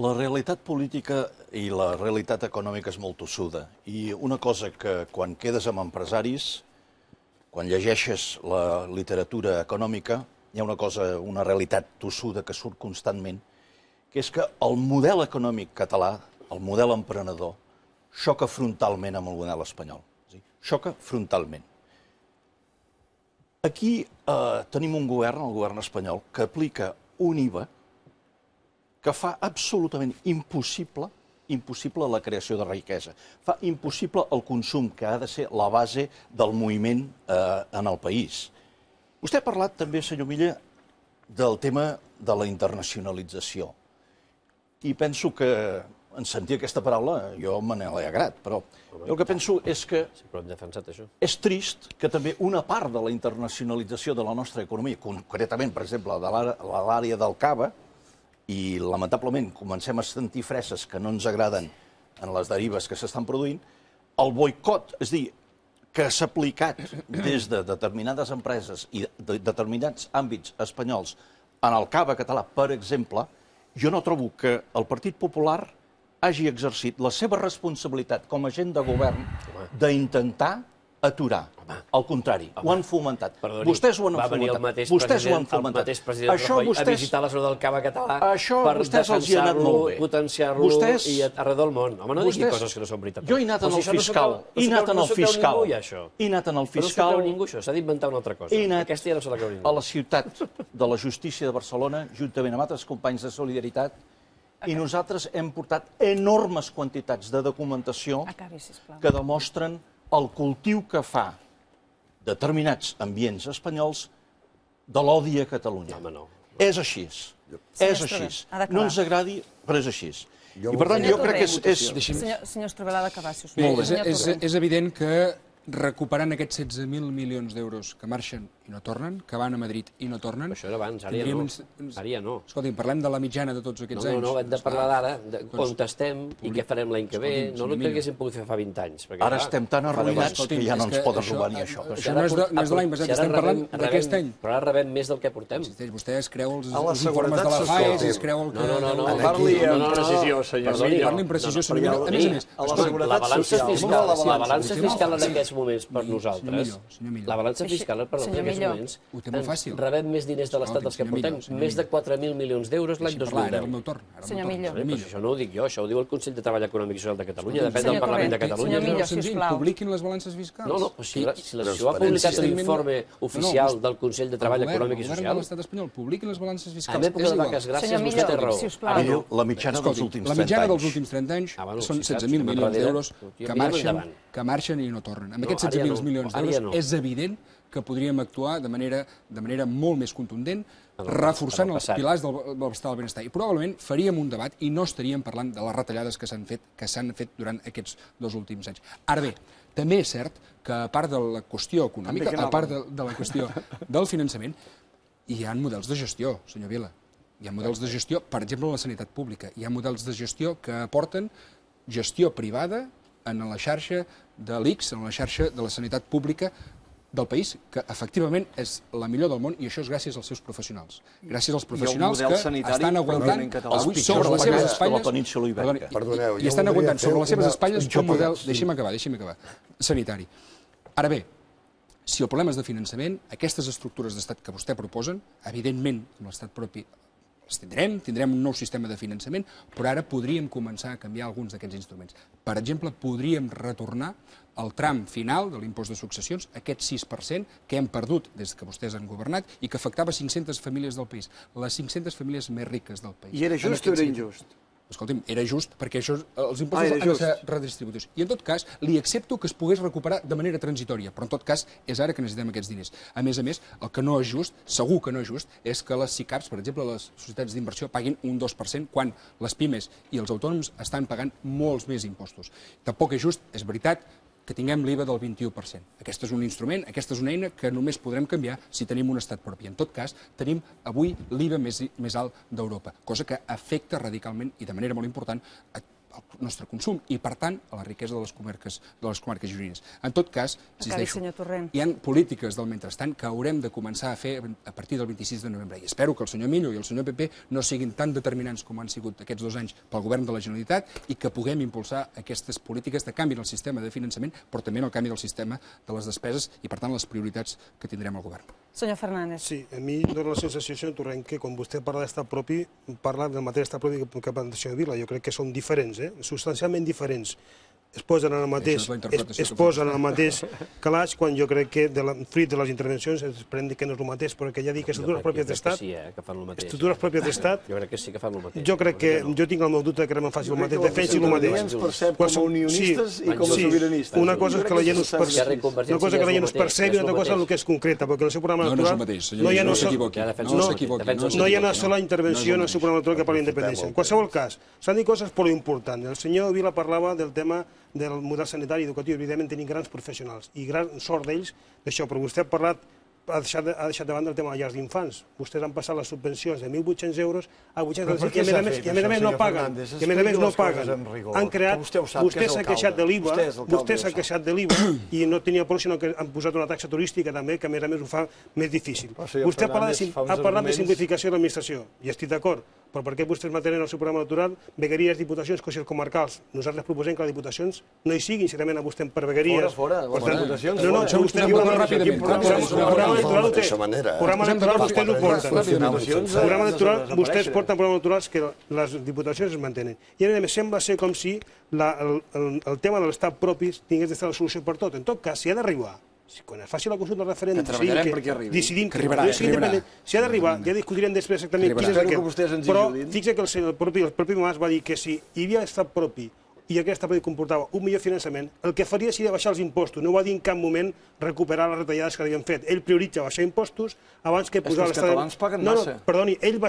Speaker 6: La realitat política i la realitat econòmica és molt tossuda. I una cosa que quan quedes amb empresaris, quan llegeixes la literatura econòmica, hi ha una realitat tossuda que surt constantment, que és que el model econòmic català, el model emprenedor, xoca frontalment amb el model espanyol. Xoca frontalment. Aquí tenim un govern, el govern espanyol, que aplica un IVA que fa absolutament impossible la creació de riquesa. Fa impossible el consum, que ha de ser la base del moviment en el país. Vostè ha parlat també, senyor Milla, del tema de la internacionalització. I penso que, en sentir aquesta paraula, jo me n'he alegrat, però el que penso és que és trist que també una part de la internacionalització de la nostra economia, concretament, per exemple, de l'àrea del Cava, i lamentablement comencem a sentir freses que no ens agraden en les derives que s'estan produint, el boicot, és a dir, que s'ha aplicat des de determinades empreses i de determinats àmbits espanyols en el cava català, per exemple, jo no trobo que el Partit Popular hagi exercit la seva responsabilitat com a agent de govern d'intentar aturar. Al contrari, ho han fomentat. Vostès ho han fomentat.
Speaker 4: Va venir el mateix president Rajoy a visitar la zona del cava català per defensar-lo, potenciar-lo i arreu del món. Home, no digui coses que no són veritat.
Speaker 6: Jo he anat en el fiscal. He anat en el fiscal.
Speaker 4: He anat en el fiscal. No s'ho creu ningú, això. S'ha d'inventar una altra cosa.
Speaker 6: He anat
Speaker 4: Aquesta ja no se la creu ningú.
Speaker 6: a la ciutat de la justícia de Barcelona, juntament amb altres companys de Solidaritat, i nosaltres hem portat enormes quantitats de documentació que demostren el cultiu que fa determinats ambients espanyols de l'odi a Catalunya. És així. És així. No ens agradi, però és així. I per tant, jo crec que és...
Speaker 1: Senyor Estrovelà, d'acabar, si us plau.
Speaker 3: És evident que recuperant aquests 16.000 milions d'euros que marxen i no tornen, que van a Madrid i no tornen...
Speaker 4: Això era abans, ara ja no. Ara ja no.
Speaker 3: Escolti'm, parlem de la mitjana de tots aquests anys.
Speaker 4: No, hem de parlar d'ara, on estem i què farem l'any que ve. No el que haguéssim pogut fer fa 20 anys.
Speaker 6: Ara estem tan arruïnats que ja no ens poden robar ni això.
Speaker 3: Això no és de l'any passat, estem parlant d'aquest any.
Speaker 4: Però ara rebem més del que portem.
Speaker 3: Vostè es creu els informes de la FAES, es creu el que...
Speaker 4: No.
Speaker 8: Parli amb precisió, senyor Millo.
Speaker 3: Parli amb precisió, senyor Millo. A més,
Speaker 4: la balança fiscal en aquests moments per nosaltres, la balança fiscal per nosaltres en aquests moments, rebem més diners de l'Estat dels que portem, més de 4.000 milions d'euros l'any 2010.
Speaker 1: Senyor Millo.
Speaker 4: Això no ho dic jo, això ho diu el Consell de Treball Econòmic i Social de Catalunya, depèn del Parlament de Catalunya.
Speaker 1: Senyor Millo, sisplau.
Speaker 3: Publiquin les balances fiscals.
Speaker 4: No, si ho ha publicat l'informe oficial del Consell de Treball Econòmic i Social...
Speaker 3: El govern de l'Estat espanyol publiquin les balances fiscals.
Speaker 4: En època de vaques gràcies, vostè té raó.
Speaker 6: La mitjana dels últims 30 anys.
Speaker 3: La mitjana dels últims 30 anys són 16.000 milions d'euros que marxen i no tornen. Amb aquests 16.000 milions d'euros és evident que podríem actuar de manera molt més contundent, reforçant els pilars del benestar del benestar. I probablement faríem un debat i no estaríem parlant de les retallades que s'han fet durant aquests 2 últims anys. Ara bé, també és cert que a part de la qüestió econòmica, a part de la qüestió del finançament, hi ha models de gestió, senyor Vila. Hi ha models de gestió, per exemple, en la sanitat pública. Hi ha models de gestió que aporten gestió privada en la xarxa de l'ICS, en la xarxa de la sanitat pública del país, que efectivament és la millor del món, i això és gràcies als seus professionals. Gràcies als professionals que estan aguantant avui sobre les seves espatlles... I estan aguantant sobre les seves espatlles un model... Deixi'm acabar, sanitari. Ara bé, si el problema és de finançament, aquestes estructures d'estat que vostè proposen, evidentment, amb l'estat propi, les tindrem un nou sistema de finançament, però ara podríem començar a canviar alguns d'aquests instruments. Per exemple, podríem retornar al tram final de l'impost de successions, aquest 6% que hem perdut des que vostès han governat i que afectava 500 famílies del país, les 500 famílies més riques del país.
Speaker 8: I era just o era injust?
Speaker 3: Escolti'm, era just perquè els impostos han de ser redistributius. I en tot cas, li accepto que es pogués recuperar de manera transitòria, però en tot cas és ara que necessitem aquests diners. A més, el que no és just, segur que no és just, és que les SICAPs, per exemple, les societats d'inversió, paguin un 2% quan les pimes i els autònoms estan pagant molts més impostos. Tampoc és just, és veritat, que tinguem l'IVA del 21%. Aquest és un instrument, aquesta és una eina que només podrem canviar si tenim un estat propi. En tot cas, tenim avui l'IVA més alt d'Europa, cosa que afecta radicalment i de manera molt important el nostre consum i, per tant, a la riquesa de les comarques gironines. En tot cas, insisteixo, hi ha polítiques del mentrestant que haurem de començar a fer a partir del 26 de novembre. I espero que el senyor Millo i el senyor PP no siguin tan determinants com han sigut aquests 2 anys pel govern de la Generalitat i que puguem impulsar aquestes polítiques de canvi en el sistema de finançament, però també en el canvi del sistema de les despeses i, per tant, les prioritats que tindrem al govern.
Speaker 1: Senyor Fernández.
Speaker 2: Sí, a mi em dóna la sensació, senyor Torrent, que quan vostè parla d'estat propi, parla del mateix estat propi que el senyor Vila. Jo crec que són diferents, substancialment diferents. Es posen en el mateix calaix quan jo crec que, fruit de les intervencions, es pren que no és el mateix, perquè ja dic que estructures pròpies d'estat... Estructures pròpies d'estat...
Speaker 4: Jo crec que sí que fan el mateix.
Speaker 2: Jo crec que... Jo tinc el meu dubte que no faci el mateix, defensi el mateix.
Speaker 8: Ens percep com a unionistes i com a sobiranistes.
Speaker 2: Una cosa és que la gent us percebi i una cosa és el que és concreta, perquè el seu programa electoral... No hi ha una sola intervenció en el seu programa electoral que parli d'independència. En qualsevol cas, s'han dit coses molt importants. El senyor Vila parlava del tema del model sanitari i educatiu. Evidentment tenim grans professionals i gran sort d'ells d'això, però vostè ha parlat ha deixat de banda el tema de llars d'infants. Vostès han passat les subvencions de 1.800 euros a 800 euros i a més a més no paguen. I a més a més no paguen. Han creat... Vostè s'ha queixat de l'IVA, i no tenia por, sinó que han posat una taxa turística també, que a més ho fa més difícil. Vostè ha parlat de simplificació de l'administració, i estic d'acord, però per què vostès mantenen el seu programa electoral vegueries, diputacions, consells comarcals? Nosaltres proposem que les diputacions no hi siguin, sincerament apostem per vegueries.
Speaker 8: Fora, les diputacions.
Speaker 2: No, vostè programa electoral ho té. Programa electoral vostès ho porten. Programa electoral, vostès porten programes electorals que les diputacions es mantenen. I a més sembla ser com si el tema de l'estat propi tingués d'estar la solució per tot. En tot cas, si ha d'arribar, quan es faci la consulta del referèndum, decidim que arribarà. Si ha d'arribar, ja discutirem després exactament quin és aquest. Però fixa que el propi Mas va dir que si hi havia estat propi i aquest estat propi comportava un millor finançament, el que faria seria baixar els impostos. No va dir en cap moment recuperar les retallades que havien fet. Ell prioritza baixar impostos abans que posar l'estat...
Speaker 8: És que els catalans paguen massa.
Speaker 2: No, perdoni, ell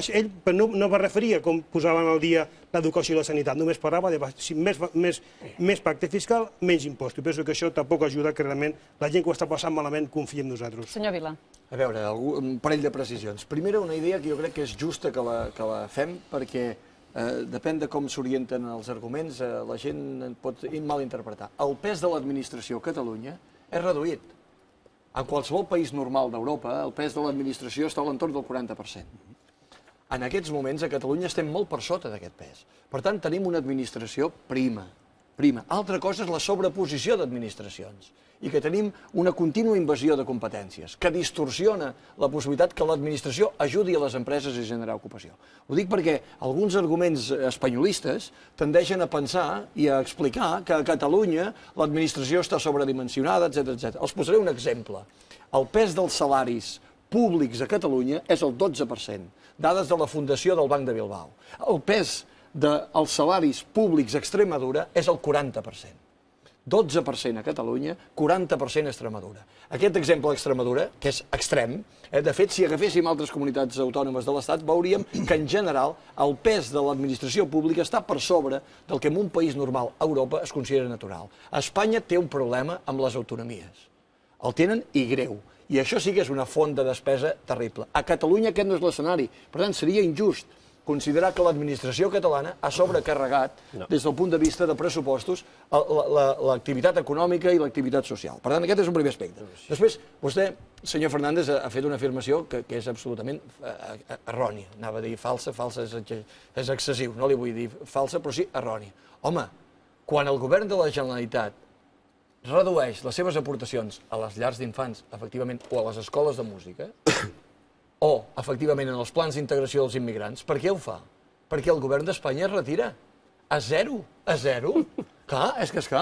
Speaker 2: no va referir a com posaven al dia l'educació i la sanitat, només parlava de més pacte fiscal, menys impostos. I penso que això tampoc ajuda que realment la gent que ho està passant malament confiï en nosaltres.
Speaker 1: Senyor Vila.
Speaker 8: A veure, un parell de precisions. Primera, una idea que jo crec que és justa que la fem, perquè depèn de com s'orienten els arguments, la gent pot malinterpretar. El pes de l'administració a Catalunya és reduït. En qualsevol país normal d'Europa, el pes de l'administració està a l'entorn del 40%. En aquests moments, a Catalunya estem molt per sota d'aquest pes. Per tant, tenim una administració prima. Altra cosa és la sobreposició d'administracions i que tenim una contínua invasió de competències que distorsiona la possibilitat que l'administració ajudi a les empreses a generar ocupació. Ho dic perquè alguns arguments espanyolistes tendeixen a pensar i a explicar que a Catalunya l'administració està sobredimensionada, etc. Els posaré un exemple. El pes dels salaris públics a Catalunya és el 12%, dades de la Fundació del Banc de Bilbao. El pes dels salaris públics a Extremadura és el 40%. 12% a Catalunya, 40% a Extremadura. Aquest exemple d'Extremadura, que és extrem, de fet, si agaféssim altres comunitats autònomes de l'Estat, veuríem que, en general, el pes de l'administració pública està per sobre del que en un país normal a Europa es considera natural. Espanya té un problema amb les autonomies. El tenen i greu. I això sí que és una font de despesa terrible. A Catalunya aquest no és l'escenari. Per tant, seria injust considerar que l'administració catalana ha sobrecarregat, des del punt de vista de pressupostos, l'activitat econòmica i l'activitat social. Per tant, aquest és un primer aspecte. Després, vostè, senyor Fernández, ha fet una afirmació que és absolutament errònia. Anava a dir falsa és excessiu, no li vull dir falsa, però sí errònia. Home, quan el govern de la Generalitat redueix les seves aportacions a les llars d'infants, efectivament, o a les escoles de música, o, efectivament, en els plans d'integració dels immigrants, per què ho fa? Perquè el govern d'Espanya es retira. A zero. A zero. Clar, és que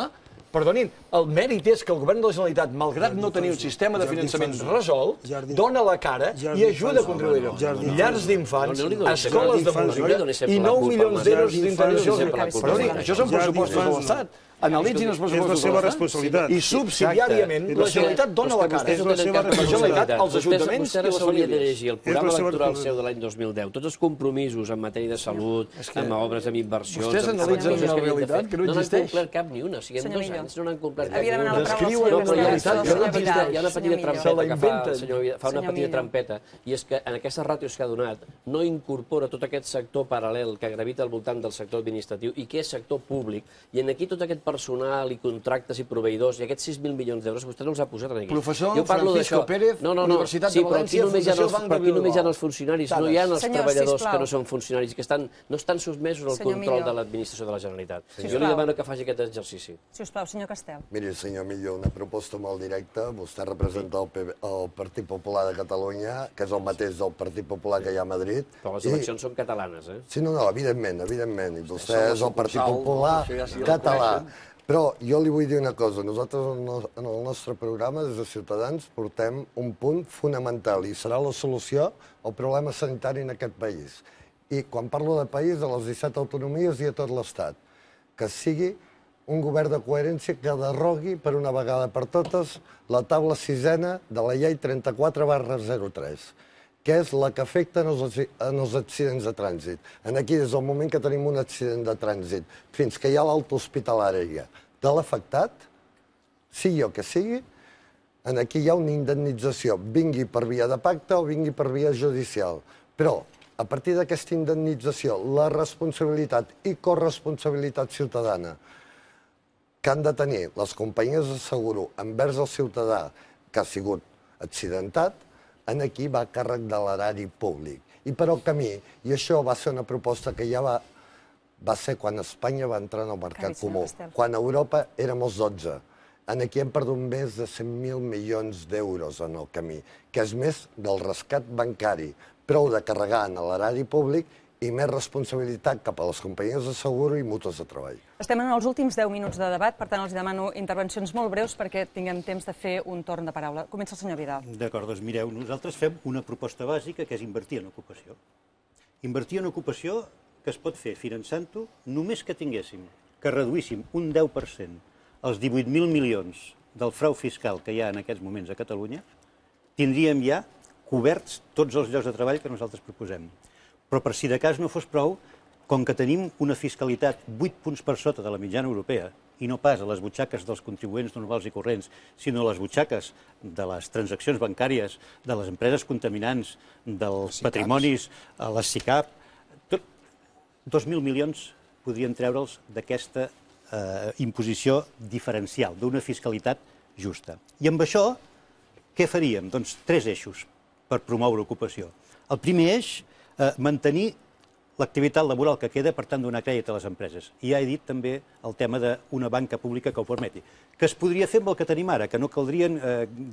Speaker 8: perdonin, el mèrit és que el govern de la Generalitat, malgrat no tenir un sistema de finançament resolt, dona la cara i ajuda a contribuir-ho. Llars d'infants, escoles de música i 9 milions d'euros d'integració. Perdonin, això són pressupostos de l'Estat. Analitzin els pressupostos de l'Estat i subsidiàriament la Generalitat dona la cara. La Generalitat, els ajuntaments i les famílies.
Speaker 4: El programa electoral seu de l'any 2010, tots els compromisos en matèria de salut, amb obres, amb inversions...
Speaker 8: Vostès analitzen una realitat que no existeix.
Speaker 4: No n'han complert cap ni una. Siguem 2 anys, no n'han complert cap
Speaker 1: ni una.
Speaker 4: Descriuen una realitat que no existeix. Hi ha una petita trampeta que fa una petita trampeta, i és que en aquestes ràtios que ha donat no incorpora tot aquest sector paral·lel que gravita al voltant del sector administratiu i que és sector públic, i en aquí tot aquest personal i contractes i proveïdors i aquests 6.000 milions d'euros vostè no els ha posat aquí.
Speaker 8: Professor Francisco Pérez, Universitat de València, Fundació Banc de Bilbao.
Speaker 4: Però aquí només hi ha els funcionaris, no hi ha els treballadors que no són funcionaris, que no estan sotmesos al control de l'administració de la Generalitat. Jo li demano que faci aquest exercici.
Speaker 1: Sisplau, senyor Castel.
Speaker 7: Miri, senyor Millo, una proposta molt directa. Vostè representa el Partit Popular de Catalunya, que és el mateix del Partit Popular que hi ha a Madrid.
Speaker 4: Però les eleccions són catalanes, eh?
Speaker 7: Sí, no, evidentment. I vostè és el Partit Popular català. Però jo li vull dir una cosa. Nosaltres en el nostre programa, des de Ciutadans, portem un punt fonamental i serà la solució al problema sanitari en aquest país. I quan parlo de país, de les 17 autonomies i de tot l'Estat, que sigui un govern de coherència que derrogui per una vegada per totes la taula sisena de la llei 34/03, que és la que afecta en els accidents de trànsit. Aquí, des del moment que tenim un accident de trànsit fins que hi ha l'alta hospitalària de l'afectat, sigui el que sigui, Aquí hi ha una indemnització, vingui per via de pacte o vingui per via judicial. Però, a partir d'aquesta indemnització, la responsabilitat i corresponsabilitat ciutadana que han de tenir les companyies de seguro envers el ciutadà que ha sigut accidentat, aquí va a càrrec de l'erari públic. I per al camí, i això va ser una proposta que ja va ser quan Espanya va entrar en el mercat comú, quan a Europa érem els 12. Aquí hem perdut més de 100.000 milions d'euros en el camí, que és més del rescat bancari, prou de carregar en l'erari públic i més responsabilitat cap a les companyies de seguro i mútues de treball.
Speaker 1: Estem en els últims 10 minuts de debat, per tant els demano intervencions molt breus perquè tinguem temps de fer un torn de paraula. Comença el senyor Vidal.
Speaker 5: D'acord, doncs mireu, nosaltres fem una proposta bàsica que és invertir en ocupació. Invertir en ocupació que es pot fer finançant-ho només que tinguéssim, que reduíssim un 10% els 18.000 milions del frau fiscal que hi ha en aquests moments a Catalunya, tindríem ja coberts tots els llocs de treball que nosaltres proposem. Però per si de cas no fos prou, com que tenim una fiscalitat 8 punts per sota de la mitjana europea, i no pas a les butxaques dels contribuents normals i corrents, sinó a les butxaques de les transaccions bancàries, de les empreses contaminants, dels patrimonis, a les SICAP, 2.000 milions podrien treure'ls d'aquesta imposició diferencial, d'una fiscalitat justa. I amb això, què faríem? Doncs 3 eixos per promoure ocupació. El primer eix, mantenir l'activitat laboral que queda, per tant, donar crèdit a les empreses. I ja he dit també el tema d'una banca pública que ho permeti, que es podria fer amb el que tenim ara, que no caldrien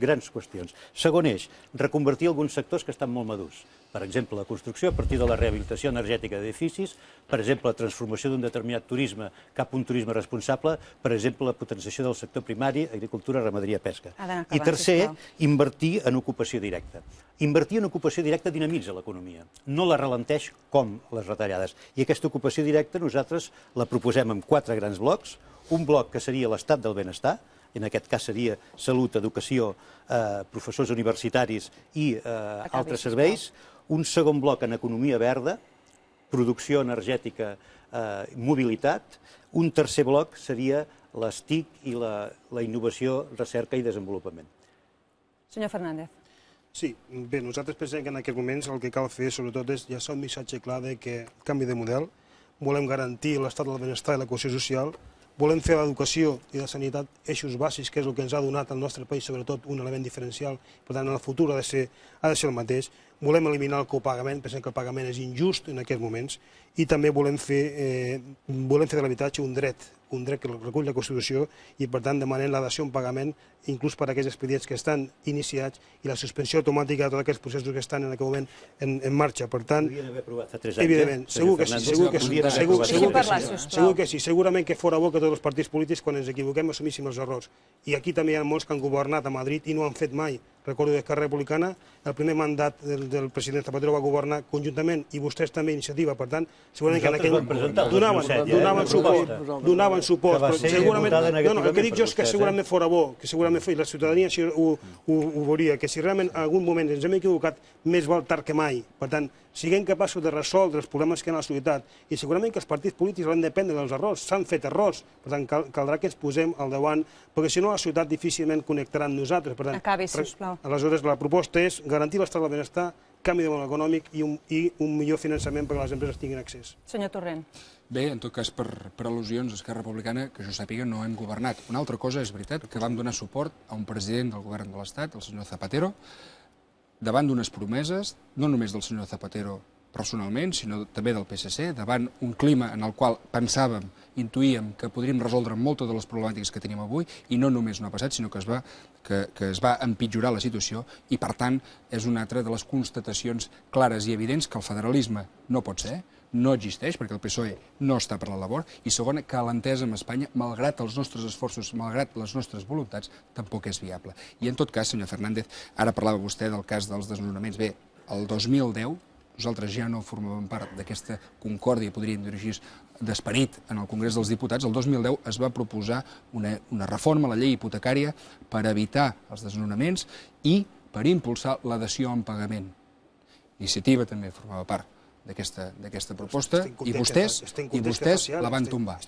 Speaker 5: grans qüestions. Segon eix, reconvertir alguns sectors que estan molt madurs. Per exemple, la construcció a partir de la rehabilitació energètica d'edificis, per exemple, la transformació d'un determinat turisme cap a un turisme responsable, per exemple, la potenciació del sector primari, agricultura, ramaderia, pesca. I tercer, invertir en ocupació directa. Invertir en ocupació directa dinamitza l'economia, no la ralenteix com les retallades. I aquesta ocupació directa nosaltres la proposem en 4 grans blocs. Un bloc que seria l'estat del benestar, en aquest cas seria salut, educació, professors universitaris i altres serveis. Un segon bloc en economia verda, producció energètica, mobilitat. Un tercer bloc seria les TIC i la innovació, recerca i desenvolupament.
Speaker 1: Senyor Fernández.
Speaker 2: Sí, bé, nosaltres pensem que en aquests moments el que cal fer, sobretot, és ja un missatge clar de que canvi de model, volem garantir l'estat del benestar i la cohesió social, volem fer l'educació i la sanitat eixos bàsics, que és el que ens ha donat al nostre país, sobretot, un element diferencial, per tant, en el futur ha de ser el mateix. Volem eliminar el copagament, pensem que el pagament és injust en aquests moments, i també volem fer de l'habitatge un dret que recull la Constitució, i per tant demanem la dació en pagament, inclús per a aquells expedients que estan iniciats, i la suspensió automàtica de tots aquells processos que estan en aquest moment en marxa. Per tant, evidentment, segur que sí, segur que sí. Segurament que fora bo que tots els partits polítics, quan ens equivoquem, assumíssim els errors. I aquí també hi ha molts que han governat a Madrid i no han fet mai. Recordo d'Esquerra Republicana, el primer mandat del president Zapatero va governar conjuntament, i vostès també iniciativa, per tant, segurament que en aquell donaven suport, però segurament, el que dic jo és que segurament fora bo, que segurament la ciutadania ho veuria, que si realment en algun moment ens hem equivocat, més val tard que mai. Per tant, siguem capaços de resoldre els problemes que hi ha a la societat, i segurament que els partits polítics han d'aprendre dels errors, s'han fet errors, per tant caldrà que ens posem al davant, perquè si no la societat difícilment connectarà amb nosaltres.
Speaker 1: Acabi, sisplau.
Speaker 2: Aleshores, la proposta és garantir l'estat del benestar, canvi de model econòmic i un millor finançament perquè les empreses tinguin accés.
Speaker 1: Senyor Torrent.
Speaker 3: Bé, en tot cas, per al·lusions, Esquerra Republicana, que jo sàpiga, no hem governat. Una altra cosa és veritat, que vam donar suport a un president del govern de l'Estat, el senyor Zapatero, davant d'unes promeses, no només del senyor Zapatero personalment, sinó també del PSC, davant un clima en el qual pensàvem, intuïem que podríem resoldre moltes de les problemàtiques que tenim avui, i no només no ha passat, sinó que es va empitjorar la situació, i per tant és una altra de les constatacions clares i evidents que el federalisme no pot ser, no existeix, perquè el PSOE no està per la labor, i segona, que l'entesa amb Espanya, malgrat els nostres esforços, malgrat les nostres voluntats, tampoc és viable. I en tot cas, senyor Fernández, ara parlava vostè del cas dels desnonaments. Bé, el 2010, nosaltres ja no formàvem part d'aquesta concòrdia, podríem dir així, d'esperit en el Congrés dels Diputats. El 2010 es va proposar una reforma a la llei hipotecària per evitar els desnonaments i per impulsar la dació en pagament. Iniciativa també formava part d'aquesta proposta, i vostès la van tombar.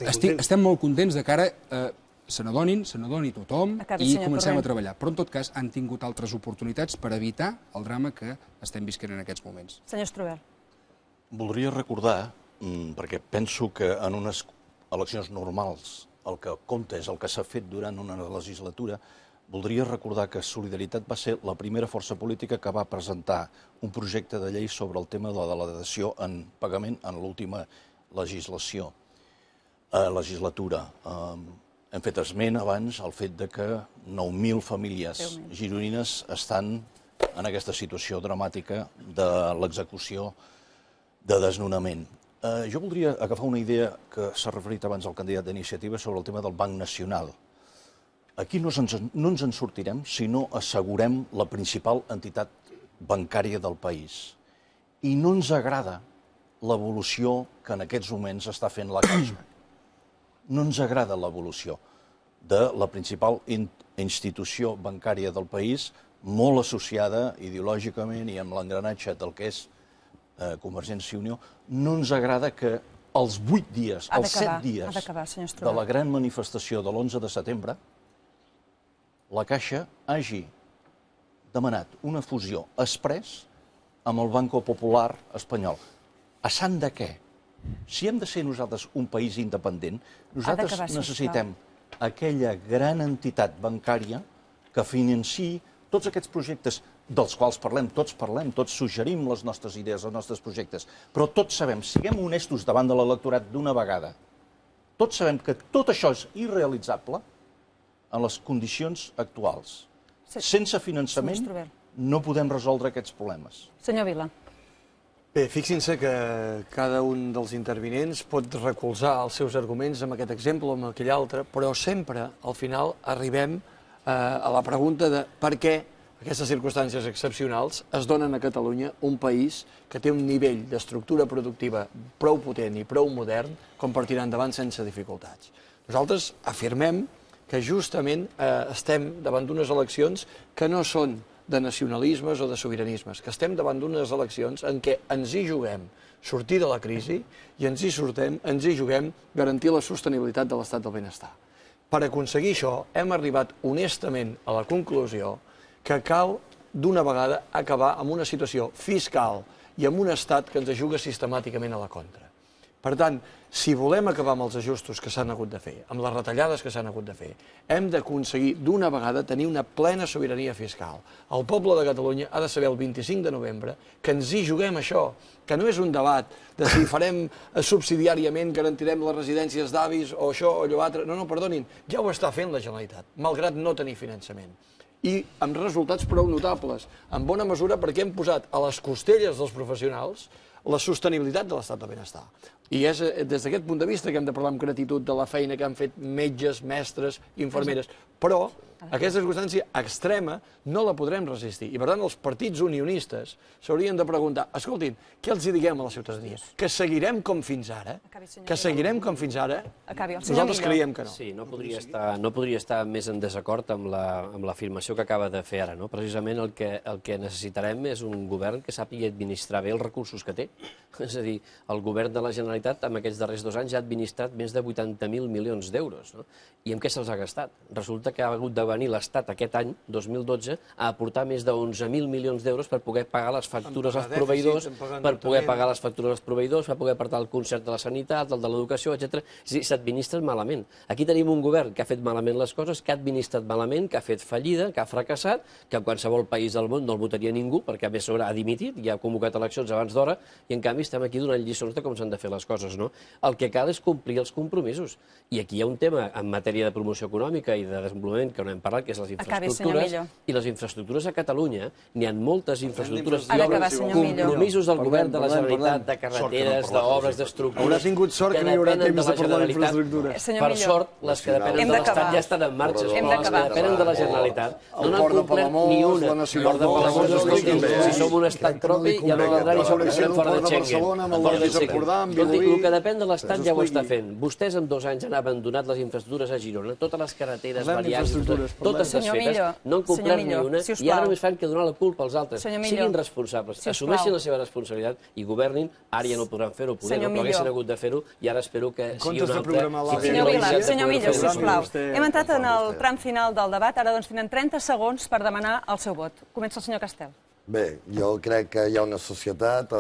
Speaker 3: Estem molt contents de cara a se n'adoni tothom i comencem a treballar. Però, en tot cas, han tingut altres oportunitats per evitar el drama que estem visquent en aquests moments.
Speaker 1: Senyor Strubell.
Speaker 6: Voldria recordar, perquè penso que en unes eleccions normals el que compta és el que s'ha fet durant una legislatura, voldria recordar que Solidaritat va ser la primera força política que va presentar un projecte de llei sobre el tema de la dació en pagament en l'última legislatura. Hem fet esment abans al fet que 9.000 famílies gironines estan en aquesta situació dramàtica de l'execució de desnonament. Jo voldria agafar una idea que s'ha referit abans al candidat d'Iniciativa sobre el tema del Banc Nacional. Aquí no ens en sortirem si no assegurem la principal entitat bancària del país. I no ens agrada l'evolució que en aquests moments està fent la Caixa. No ens agrada l'evolució de la principal institució bancària del país, molt associada ideològicament i amb l'engranatge del que és Convergència i Unió. No ens agrada que els 8 dies, els 7 dies de la gran manifestació de l'11 de setembre, la Caixa hagi demanat una fusió exprés amb el Banco Popular espanyol. A sant de què? Si hem de ser nosaltres un país independent, nosaltres necessitem aquella gran entitat bancària que financiï tots aquests projectes dels quals tots suggerim les nostres idees, els nostres projectes, però tots sabem, siguem honestos davant de l'electorat d'una vegada, tots sabem que tot això és irrealitzable en les condicions actuals. Sense finançament no podem resoldre aquests problemes.
Speaker 1: Senyor Vila.
Speaker 8: Bé, fixin-se que cada un dels intervinents pot recolzar els seus arguments amb aquest exemple o amb aquell altre, però sempre, al final, arribem a la pregunta de per què aquestes circumstàncies excepcionals es donen a Catalunya, un país que té un nivell d'estructura productiva prou potent i prou modern com per tirar endavant sense dificultats. Nosaltres afirmem que justament estem davant d'unes eleccions que no són de nacionalismes o de sobiranismes, que estem davant d'unes eleccions en què ens hi juguem sortir de la crisi i ens hi juguem garantir la sostenibilitat de l'estat del benestar. Per aconseguir això, hem arribat honestament a la conclusió que cal d'una vegada acabar amb una situació fiscal i amb un estat que ens juga sistemàticament a la contra. Per tant, si volem acabar amb els ajustos que s'han hagut de fer, amb les retallades que s'han hagut de fer, hem d'aconseguir d'una vegada tenir una plena sobirania fiscal. El poble de Catalunya ha de saber el 25 de novembre que ens hi juguem això, que no és un debat de si farem subsidiàriament, garantirem les residències d'avis o això o allò altre. No, perdonin, ja ho està fent la Generalitat, malgrat no tenir finançament. I amb resultats prou notables, en bona mesura perquè hem posat a les costelles dels professionals la sostenibilitat de l'estat del benestar. I és des d'aquest punt de vista que hem de parlar amb gratitud de la feina que han fet metges, mestres, infermeres. Però aquesta circumstància extrema no la podrem resistir. I per tant els partits unionistes s'haurien de preguntar, escoltin, què els hi diguem a la ciutadania? Que seguirem com fins ara? Que seguirem com fins ara? Nosaltres creiem que no.
Speaker 4: Sí, no podria estar més en desacord amb l'afirmació que acaba de fer ara. Precisament el que necessitarem és un govern que sàpiga administrar bé els recursos que té. És a dir, el govern de la Generalitat en aquests darrers 2 anys ha administrat més de 80.000 milions d'euros. I amb què se'ls ha gastat? Resulta que ha hagut de venir l'Estat aquest any, 2012, a aportar més de 11.000 milions d'euros per poder pagar les factures als proveïdors, per poder pagar el concert de la sanitat, el de l'educació, etc. És a dir, s'administren malament. Aquí tenim un govern que ha fet malament les coses, que ha administrat malament, que ha fet fallida, que ha fracassat, que en qualsevol país del món no el votaria ningú, perquè a més ha dimitit, ja ha convocat eleccions abans d'hora, i en canvi estem aquí donant lliçons de com s'han de fer les coses. El que cal és complir els compromisos. I aquí hi ha un tema en matèria de promoció econòmica i de desenvolupament que no hem parlat, que és les infraestructures. I les infraestructures a Catalunya, n'hi ha moltes infraestructures i compromisos del govern de la Generalitat, de carreteres, d'obres, d'estructures...
Speaker 8: Haurà tingut sort que no hi haurà temps de parlar d'infraestructures.
Speaker 4: Per sort, les que depenen de l'Estat ja estan en marxa, però les que depenen de la Generalitat no n'han complert ni una. Si som un estat propi, ja no valdrà ni som fora de Schengen. El que depèn de l'Estat ja ho està fent. Vostès en 2 anys han abandonat les infraestructures a Girona, totes les carreteres, variants, totes desfetes, no han complert ni una, i ara només fan que donar la culpa als altres. Siguin responsables, assumeixin la seva responsabilitat i governin. Ara ja no podran fer-ho, poder no, però haguessin hagut de fer-ho, i ara espero que sigui un altre...
Speaker 1: Senyor Millo, sisplau, hem entrat en el tram final del debat, ara doncs tenen 30 segons per demanar el seu vot. Comença el senyor Castel.
Speaker 7: Bé, jo crec que hi ha una societat,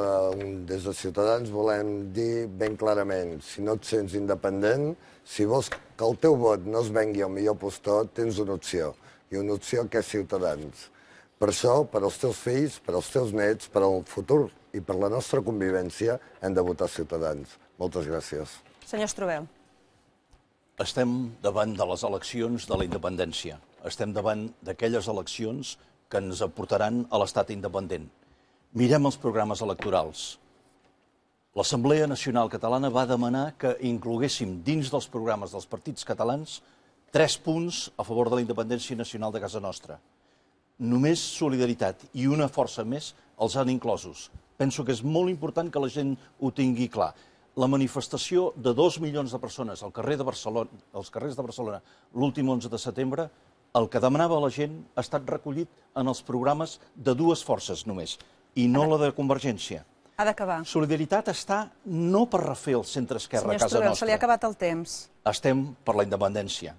Speaker 7: des de Ciutadans volem dir ben clarament, si no et sents independent, si vols que el teu vot no es vengui al millor postor, tens una opció, i una opció que és Ciutadans. Per això, per als teus fills, per als teus nets, per al futur i per la nostra convivència, hem de votar Ciutadans. Moltes gràcies.
Speaker 1: Senyor Strubell.
Speaker 6: Estem davant de les eleccions de la independència. Estem davant d'aquelles eleccions que ens aportaran a l'estat independent. Mirem els programes electorals. L'Assemblea Nacional Catalana va demanar que incloguéssim dins dels programes dels partits catalans 3 punts a favor de la independència nacional de casa nostra. Només Solidaritat i una força més els han inclosos. Penso que és molt important que la gent ho tingui clar. La manifestació de 2 milions de persones als carrers de Barcelona l'últim 11 de setembre, el que demanava la gent ha estat recollit en els programes de 2 forces només, i no la de Convergència.
Speaker 1: Ha d'acabar.
Speaker 6: Solidaritat està no per refer el centre-esquerra a casa nostra.
Speaker 1: Senyor Strubell, se li ha acabat el temps.
Speaker 6: Estem per la independència.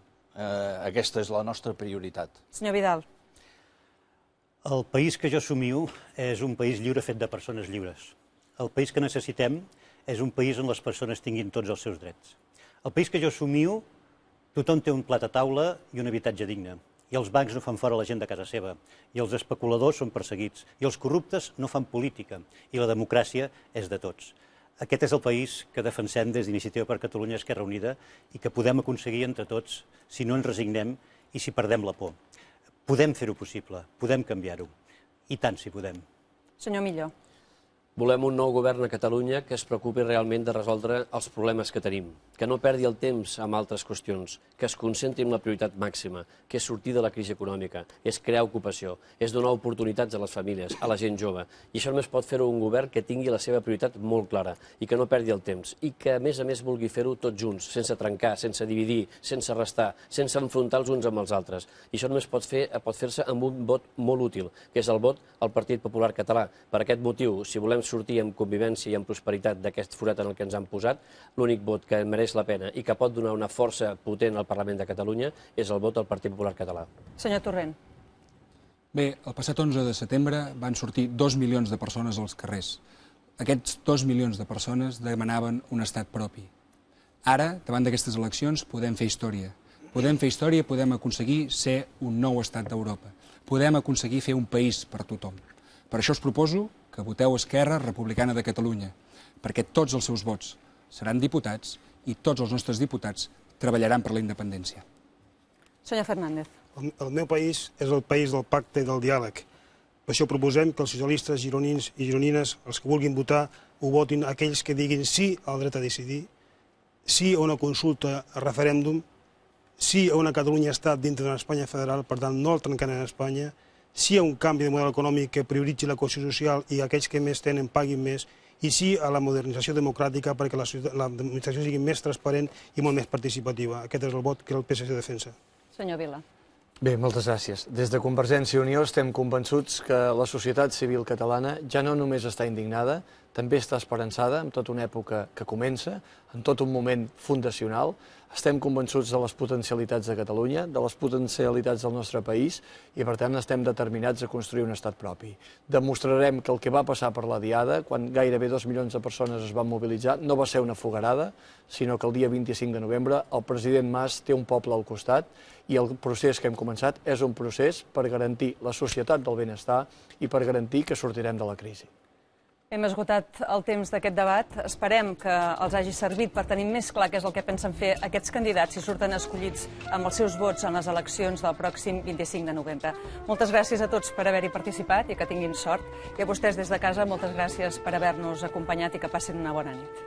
Speaker 6: Aquesta és la nostra prioritat.
Speaker 1: Senyor Vidal.
Speaker 5: El país que jo somio és un país lliure fet de persones lliures. El país que necessitem és un país on les persones tinguin tots els seus drets. El país que jo somio, tothom té un plat a taula i un habitatge digne. I els bancs no fan fora la gent de casa seva. I els especuladors són perseguits. I els corruptes no fan política. I la democràcia és de tots. Aquest és el país que defensem des d'Iniciativa per Catalunya Esquerra Unida i que podem aconseguir entre tots si no ens resignem i si perdem la por. Podem fer-ho possible, podem canviar-ho. I tant si podem.
Speaker 1: Senyor Millo.
Speaker 4: Volem un nou govern a Catalunya que es preocupi realment de resoldre els problemes que tenim, que no perdi el temps amb altres qüestions, que es concentri en la prioritat màxima, que és sortir de la crisi econòmica, és crear ocupació, és donar oportunitats a les famílies, a la gent jove. I això només pot fer-ho un govern que tingui la seva prioritat molt clara i que no perdi el temps i que, a més, vulgui fer-ho tots junts, sense trencar, sense dividir, sense restar, sense enfrontar els uns amb els altres. I això només pot fer-se amb un vot molt útil, que és el vot al Partit Popular Català. Per aquest motiu, si volem sortir amb convivència i amb prosperitat d'aquest forat en el que ens han posat, l'únic vot que mereix la pena i que pot donar una força potent al Parlament de Catalunya és el vot al Partit Popular Català.
Speaker 1: Senyor Torrent.
Speaker 3: Bé, el passat 11 de setembre van sortir 2 milions de persones als carrers. Aquests 2 milions de persones demanaven un estat propi. Ara, davant d'aquestes eleccions, podem fer història. Podem fer història, podem aconseguir ser un nou estat d'Europa. Podem aconseguir fer un país per tothom. Per això us proposo que voteu Esquerra Republicana de Catalunya, perquè tots els seus vots seran diputats i tots els nostres diputats treballaran per la independència.
Speaker 1: Senyor Fernández.
Speaker 2: El meu país és el país del pacte i del diàleg. Per això proposem que els socialistes gironins i gironines, els que vulguin votar, ho votin aquells que diguin sí al dret a decidir, sí a una consulta a referèndum, sí a una Catalunya-Estat dintre d'una Espanya federal, per tant no el trencant en Espanya, sí a un canvi de model econòmic que prioritzi la cohesió social i aquells que més tenen paguin més, i sí a la modernització democràtica perquè l'administració sigui més transparent i molt més participativa. Aquest és el vot que el PSC defensa.
Speaker 1: Senyor Vila.
Speaker 8: Bé, moltes gràcies. Des de Convergència i Unió estem convençuts que la societat civil catalana ja no només està indignada, també està esperançada en tota una època que comença, en tot un moment fundacional. Estem convençuts de les potencialitats de Catalunya, de les potencialitats del nostre país i, per tant, estem determinats a construir un estat propi. Demostrarem que el que va passar per la Diada, quan gairebé 2 milions de persones es van mobilitzar, no va ser una foguerada, sinó que el dia 25 de novembre el president Mas té un poble al costat i el procés que hem començat és un procés per garantir la societat del benestar i per garantir que sortirem de la crisi.
Speaker 1: Hem esgotat el temps d'aquest debat. Esperem que els hagi servit per tenir més clar què és el que pensen fer aquests candidats si surten escollits amb els seus vots en les eleccions del pròxim 25 de novembre. Moltes gràcies a tots per haver-hi participat i que tinguin sort. I a vostès des de casa, moltes gràcies per haver-nos acompanyat i que passin una bona nit.